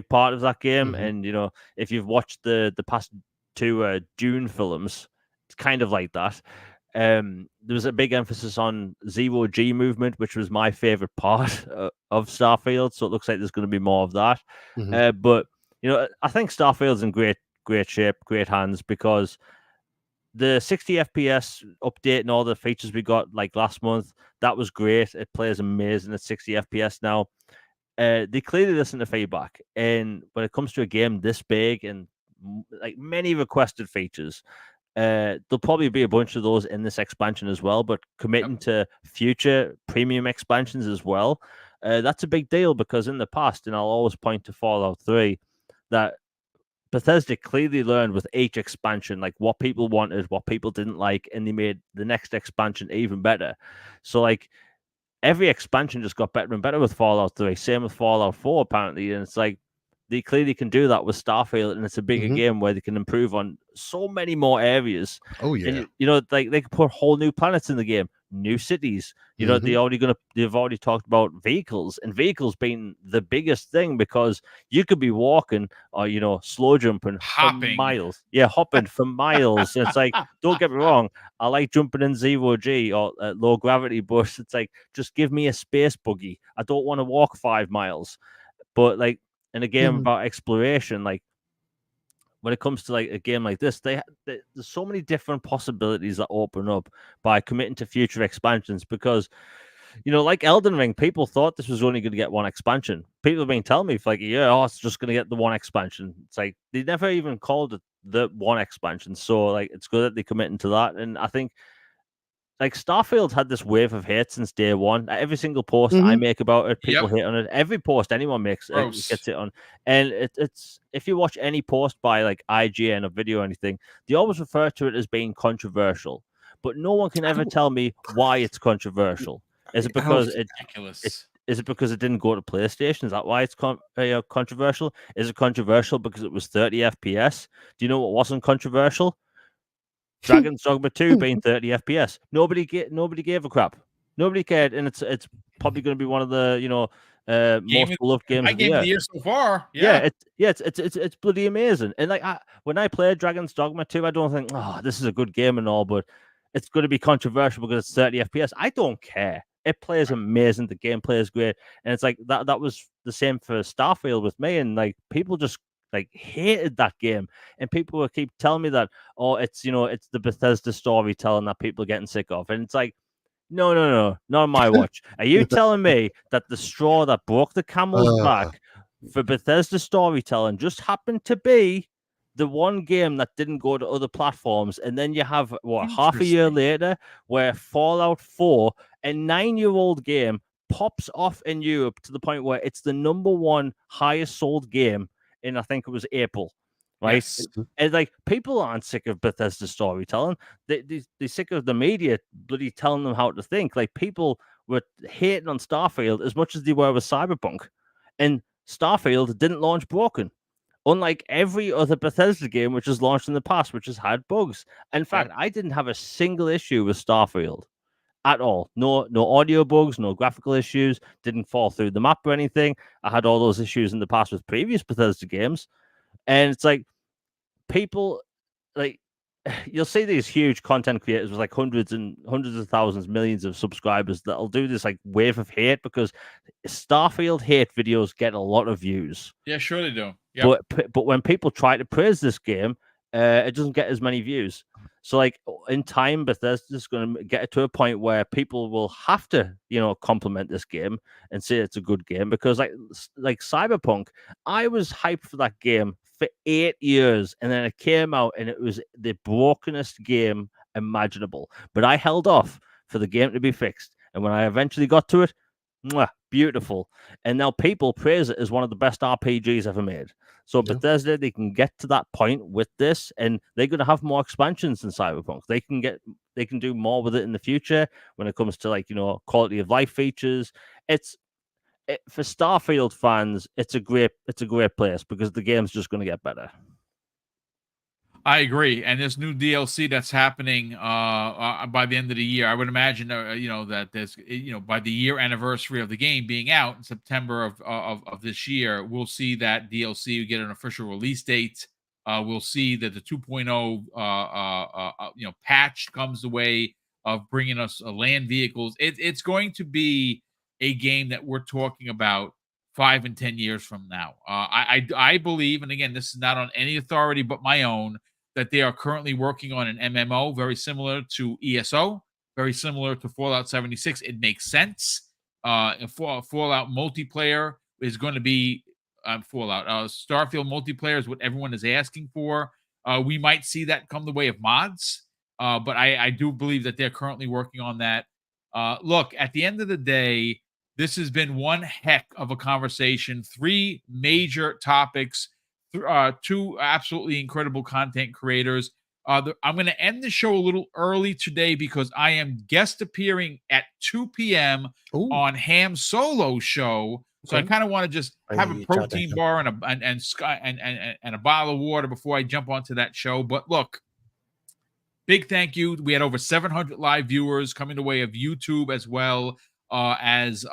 Speaker 3: part of that game.
Speaker 2: Mhm.
Speaker 3: And if you've watched the past two Dune films, it's kind of like that. There was a big emphasis on Zero G movement, which was my favorite part of Starfield. So it looks like there's going to be more of that.
Speaker 2: Mhm.
Speaker 3: But I think Starfield's in great shape, great hands, because the 60 FPS update and all the features we got like last month, that was great. It plays amazing at 60 FPS now. They clearly listen to feedback, and when it comes to a game this big and like many requested features, there'll probably be a bunch of those in this expansion as well. But committing to future premium expansions as well, that's a big deal, because in the past, and I'll always point to Fallout 3, that Bethesda clearly learned with each expansion, like what people wanted, what people didn't like, and they made the next expansion even better. So, like, every expansion just got better and better with Fallout 3. Same with Fallout 4, apparently. And it's like they clearly can do that with Starfield, and it's a bigger
Speaker 2: Mhm.
Speaker 3: game where they can improve on so many more areas.
Speaker 2: Oh
Speaker 3: And
Speaker 2: yeah.
Speaker 3: like they can put whole new planets in the game, new cities.
Speaker 2: Mhm.
Speaker 3: They've already talked about vehicles, and vehicles being the biggest thing, because you could be walking or slow jumping for
Speaker 1: Hopping.
Speaker 3: miles. Yeah, hopping for miles. And it's like, don't get me wrong, I like jumping in zero G or low gravity, but it's like, just give me a space buggy. I don't want to walk 5 miles. But like in a game
Speaker 2: Mhm.
Speaker 3: about exploration, like when it comes to like a game like this, there's so many different possibilities that open up by committing to future expansions. Because like Elden Ring, people thought this was only going to get one expansion. People have been telling me for like a year, oh, it's just going to get the one expansion. It's like they never even called it the one expansion. So like it's good that they're committing to that. And I think like Starfield had this wave of hate since day one. Every single post I
Speaker 2: Mhm.
Speaker 3: make about it, people
Speaker 1: Yep.
Speaker 3: hit on it. Every post anyone makes
Speaker 1: Gross.
Speaker 3: gets hit on. And it's if you watch any post by like IGN or video or anything, they always refer to it as being controversial. But no one can ever tell me why it's controversial. Is it
Speaker 2: I don't
Speaker 3: because it
Speaker 1: Ridiculous.
Speaker 3: is it because it didn't go to PlayStation? Is that why it's controversial? Is it controversial because it was 30 FPS? Do you know what wasn't controversial? Dragon's Dogma 2 being 30 FPS. Nobody gave a crap. Nobody cared, and it's probably going to be one of the
Speaker 1: Game
Speaker 3: most
Speaker 1: of,
Speaker 3: beloved games
Speaker 1: my
Speaker 3: of the
Speaker 1: game of
Speaker 3: year.
Speaker 1: the year so far.
Speaker 3: Yeah,
Speaker 1: Yeah.
Speaker 3: it's bloody amazing. And like when I play Dragon's Dogma 2, I don't think, oh, this is a good game and all, but it's going to be controversial because it's 30 FPS. I don't care. It plays amazing. The gameplay is great, and it's like that was the same for Starfield with me. And like people just like hated that game, and people will keep telling me that, oh, it's it's the Bethesda storytelling that people are getting sick of, and it's like, no, not on my watch. Are you telling me that the straw that broke the camel's
Speaker 2: Uh,
Speaker 3: back for Bethesda storytelling just happened to be the one game that didn't go to other platforms? And then you have half a year
Speaker 1: Interesting.
Speaker 3: later where Fallout 4, a 9-year-old game, pops off in Europe to the point where it's the number one highest sold game in, I think it was April. right?
Speaker 1: Yes.
Speaker 3: And like people aren't sick of Bethesda storytelling. They're sick of the media bloody telling them how to think. Like people were hating on Starfield as much as they were with Cyberpunk, and Starfield didn't launch broken. Unlike every other Bethesda game which has launched in the past, which has had bugs. In fact, I didn't have a single issue with Starfield at all. No audio bugs, no graphical issues, didn't fall through the map or anything. I had all those issues in the past with previous Bethesda games. And it's like people like you'll see these huge content creators with like hundreds of thousands, millions of subscribers that'll do this like wave of hate because Starfield hate videos get a lot of views.
Speaker 1: Yeah, sure they do. Yep.
Speaker 3: But when people try to praise this game, it doesn't get as many views. So like in time, Bethesda's going to get to a point where people will have to, compliment this game and say it's a good game because like Cyberpunk, I was hyped for that game for 8 years, and then it came out and it was the brokenest game imaginable. But I held off for the game to be fixed, and when I eventually got to it, beautiful. And now people praise it as one of the best RPGs ever made. So Bethesda, they can get to that point with this, and they're going to have more expansions than Cyberpunk. They can do more with it in the future when it comes to quality of life features. For Starfield fans, it's a great place because the game's just going to get better.
Speaker 1: I agree, and this new DLC that's happening by the end of the year, I would imagine, that there's, by the year anniversary of the game being out in September of this year, we'll see that DLC get an official release date. We'll see that the 2.0, patch comes the way of bringing us land vehicles. It's going to be a game that we're talking about 5 and 10 years from now. I believe, and again, this is not on any authority but my own, that they are currently working on an MMO very similar to ESO, very similar to Fallout 76. It makes sense. Fallout multiplayer is going to be Fallout. Starfield multiplayer is what everyone is asking for. We might see that come the way of mods, but I do believe that they're currently working on that. Look, at the end of the day, this has been one heck of a conversation. 3 major topics. 2 absolutely incredible content creators. I'm going to end the show a little early today because I am guest appearing at 2 p.m. on Ham Solo show. So I kind of want to just have a protein bar and a bottle of water before I jump onto that show. But look, big thank you. We had over 700 live viewers coming the way of YouTube as well as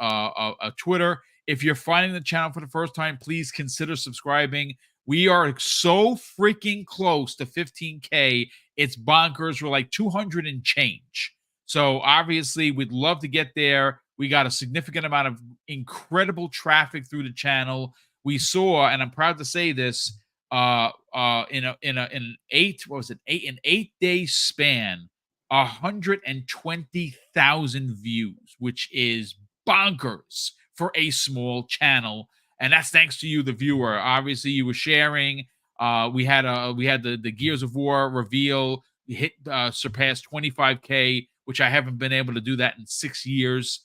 Speaker 1: Twitter. If you're finding the channel for the first time, please consider subscribing. We are so freaking close to 15K. It's bonkers. We're like 200 and change. So obviously, we'd love to get there. We got a significant amount of incredible traffic through the channel. We saw, and I'm proud to say this, in an 8-day span, 120,000 views, which is bonkers for a small channel. And that's thanks to you, the viewer. Obviously, you were sharing. We had the Gears of War reveal. We hit surpassed 25K, which I haven't been able to do that in 6 years.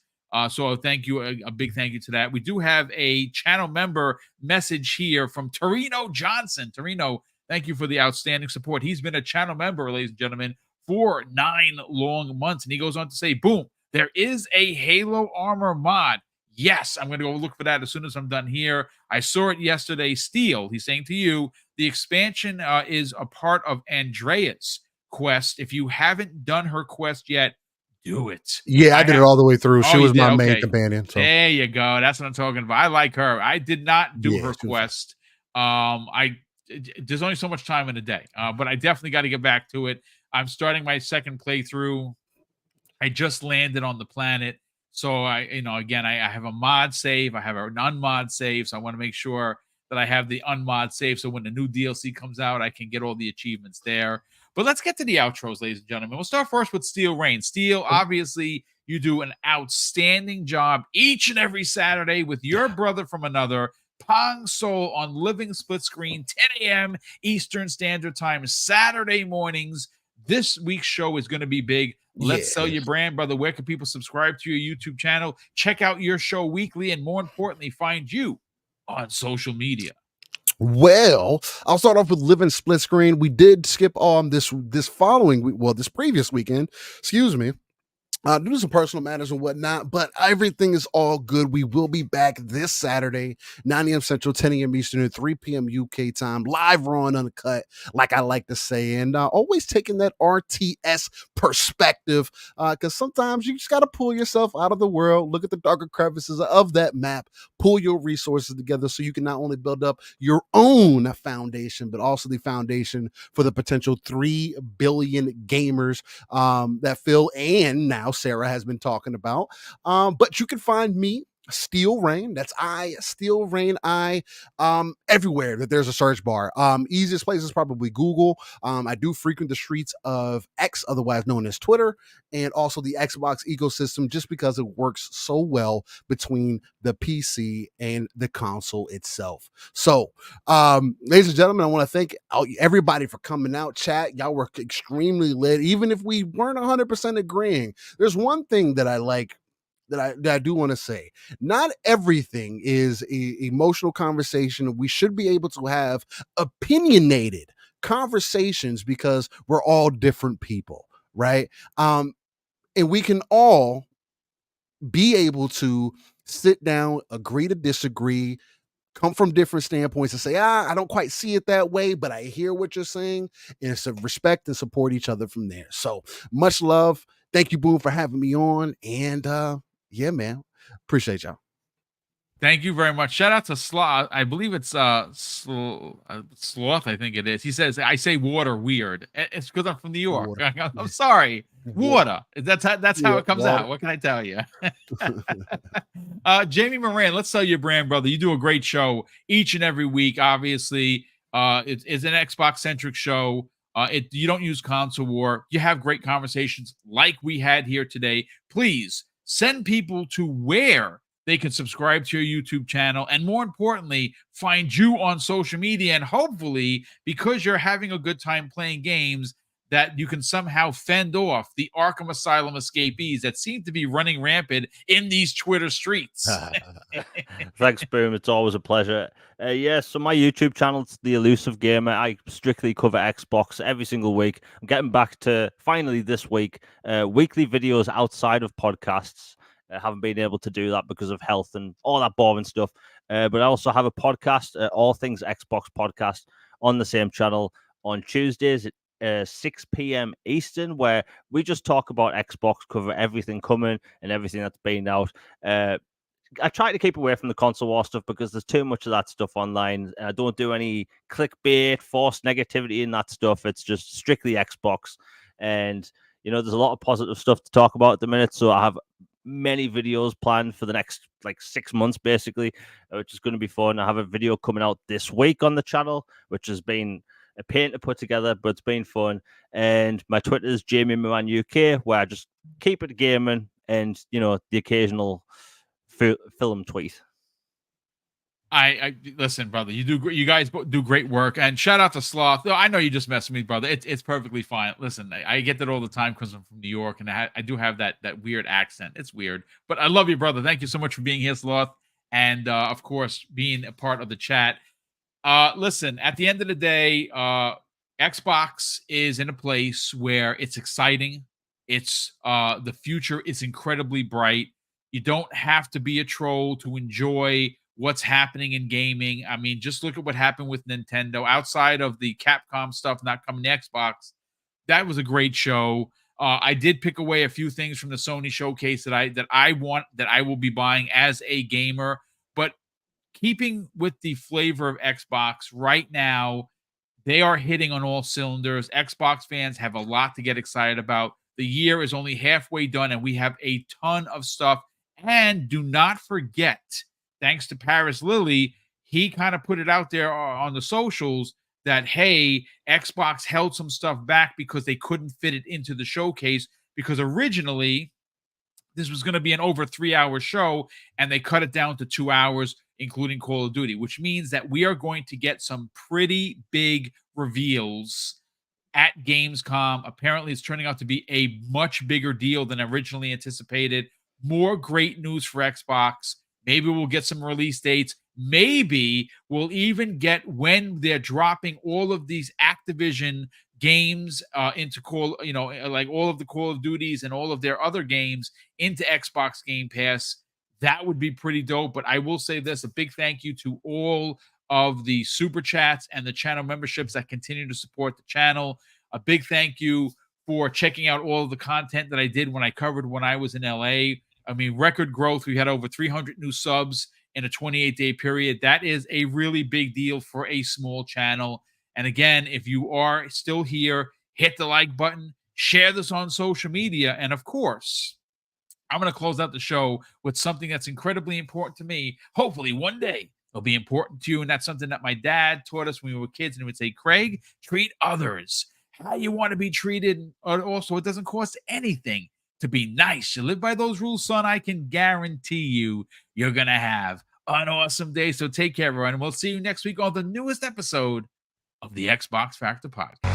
Speaker 1: So thank you, a big thank you to that. We do have a channel member message here from Torino Johnson. Torino, thank you for the outstanding support. He's been a channel member, ladies and gentlemen, for 9 long months. And he goes on to say, boom, there is a Halo Armor mod. Yes, I'm going to go look for that as soon as I'm done here. I saw it yesterday. Steel, he's saying to you, the expansion is a part of Andrea's quest. If you haven't done her quest yet, do it.
Speaker 2: Yeah, I did it all the way through. She was my main companion. So.
Speaker 1: There you go. That's what I'm talking about. I like her. I did not do her quest. There's only so much time in a day, but I definitely got to get back to it. I'm starting my second playthrough. I just landed on the planet. So I have a mod save. I have an unmod save. So I want to make sure that I have the unmod save. So when the new DLC comes out, I can get all the achievements there. But let's get to the outros, ladies and gentlemen. We'll start first with Steel Rain. Steel, obviously, you do an outstanding job each and every Saturday with your brother from another, Pong Soul, on Living Split Screen, 10 a.m. Eastern Standard Time, Saturday mornings. This week's show is going to be big. Let's sell your brand, brother. Where can people subscribe to your YouTube channel, check out your show weekly, and more importantly, find you on social media?
Speaker 2: Well, I'll start off with Living Split Screen. We did skip on this following week, well, this previous weekend, excuse me, due to some personal matters and whatnot, but everything is all good. We will be back this Saturday, 9 a.m. Central, 10 a.m. Eastern, and 3 p.m. UK time, live, raw, and uncut, like I like to say, and always taking that RTS perspective, because sometimes you just got to pull yourself out of the world, look at the darker crevices of that map, pull your resources together so you can not only build up your own foundation, but also the foundation for the potential 3 billion gamers that Phil and now Sarah has been talking about. But you can find me, Steel Rain. That's Steel Rain everywhere that there's a search bar. Easiest place is probably Google. I do frequent the streets of X, otherwise known as Twitter, and also the Xbox ecosystem, just because it works so well between the PC and the console itself. So, ladies and gentlemen, I want to thank everybody for coming out. Chat, y'all were extremely lit, even if we weren't 100% agreeing. There's one thing that I like, that I do want to say. Not everything is emotional conversation. We should be able to have opinionated conversations because we're all different people, right? And we can all be able to sit down, agree to disagree, come from different standpoints and say, I don't quite see it that way, but I hear what you're saying, and it's respect and support each other from there. So much love. Thank you, Boom, for having me on. And yeah, man, appreciate y'all.
Speaker 1: Thank you very much. Shout out to Sloth. I believe it's Sloth. I think it is. He says, "I say water weird." It's because I'm from New York.
Speaker 2: Water.
Speaker 1: I'm sorry. Water. That's how it comes
Speaker 2: water.
Speaker 1: out. What can I tell you? Jamie Moran, let's sell your brand, brother. You do a great show each and every week. Obviously, it's an Xbox centric show. You don't use console war. You have great conversations like we had here today. Please send people to where they can subscribe to your YouTube channel, and more importantly, find you on social media. And hopefully, because you're having a good time playing games, that you can somehow fend off the Arkham Asylum escapees that seem to be running rampant in these Twitter streets.
Speaker 3: Thanks, Boom. It's always a pleasure. So my YouTube channel is The Elusive Gamer. I strictly cover Xbox every single week. I'm getting back to, finally this week, weekly videos outside of podcasts. I haven't been able to do that because of health and all that boring stuff. But I also have a podcast, All Things Xbox Podcast, on the same channel on Tuesdays at 6 p.m. Eastern, where we just talk about Xbox, cover everything coming and everything that's been out. I try to keep away from the console war stuff because there's too much of that stuff online. And I don't do any clickbait, forced negativity in that stuff. It's just strictly Xbox. And, there's a lot of positive stuff to talk about at the minute. So I have many videos planned for the next 6 months, basically, which is going to be fun. I have a video coming out this week on the channel, which has been a pain to put together, but it's been fun. And my Twitter is Jamie Moran UK, where I just keep it gaming and, the occasional film tweet.
Speaker 1: I listen, brother. You guys do great work, and shout out to Sloth. I know you just messed with me, brother. It's perfectly fine. Listen, I get that all the time because I'm from New York, and I do have that weird accent. It's weird, but I love you, brother. Thank you so much for being here, Sloth, and of course being a part of the chat. Listen, at the end of the day, Xbox is in a place where it's exciting. It's the future is incredibly bright. You don't have to be a troll to enjoy what's happening in gaming. I mean, just look at what happened with Nintendo. Outside of the Capcom stuff not coming to Xbox, that was a great show. I did pick away a few things from the Sony showcase that I will be buying as a gamer. But keeping with the flavor of Xbox right now, they are hitting on all cylinders. Xbox fans have a lot to get excited about. The year is only halfway done, and we have a ton of stuff. And do not forget, thanks to Paris Lilly, he kind of put it out there on the socials that, hey, Xbox held some stuff back because they couldn't fit it into the showcase, because originally this was going to be an over 3-hour show, and they cut it down to 2 hours, including Call of Duty, which means that we are going to get some pretty big reveals at Gamescom. Apparently, it's turning out to be a much bigger deal than originally anticipated. More great news for Xbox. Maybe we'll get some release dates. maybe we'll even get, when they're dropping all of these Activision games into like all of the Call of Duties and all of their other games into Xbox Game Pass. That would be pretty dope. But I will say this, a big thank you to all of the super chats and the channel memberships that continue to support the channel. A big thank you for checking out all of the content that I did when I was in LA. I mean, record growth. We had over 300 new subs in a 28-day period. That is a really big deal for a small channel. And again, if you are still here, hit the like button, share this on social media, and of course, I'm going to close out the show with something that's incredibly important to me. Hopefully one day it'll be important to you. And that's something that my dad taught us when we were kids. And he would say, Craig, treat others how you want to be treated. Also, it doesn't cost anything to be nice. You live by those rules, son. I can guarantee you're going to have an awesome day. So take care, everyone. And we'll see you next week on the newest episode of the Xbox Factor Podcast.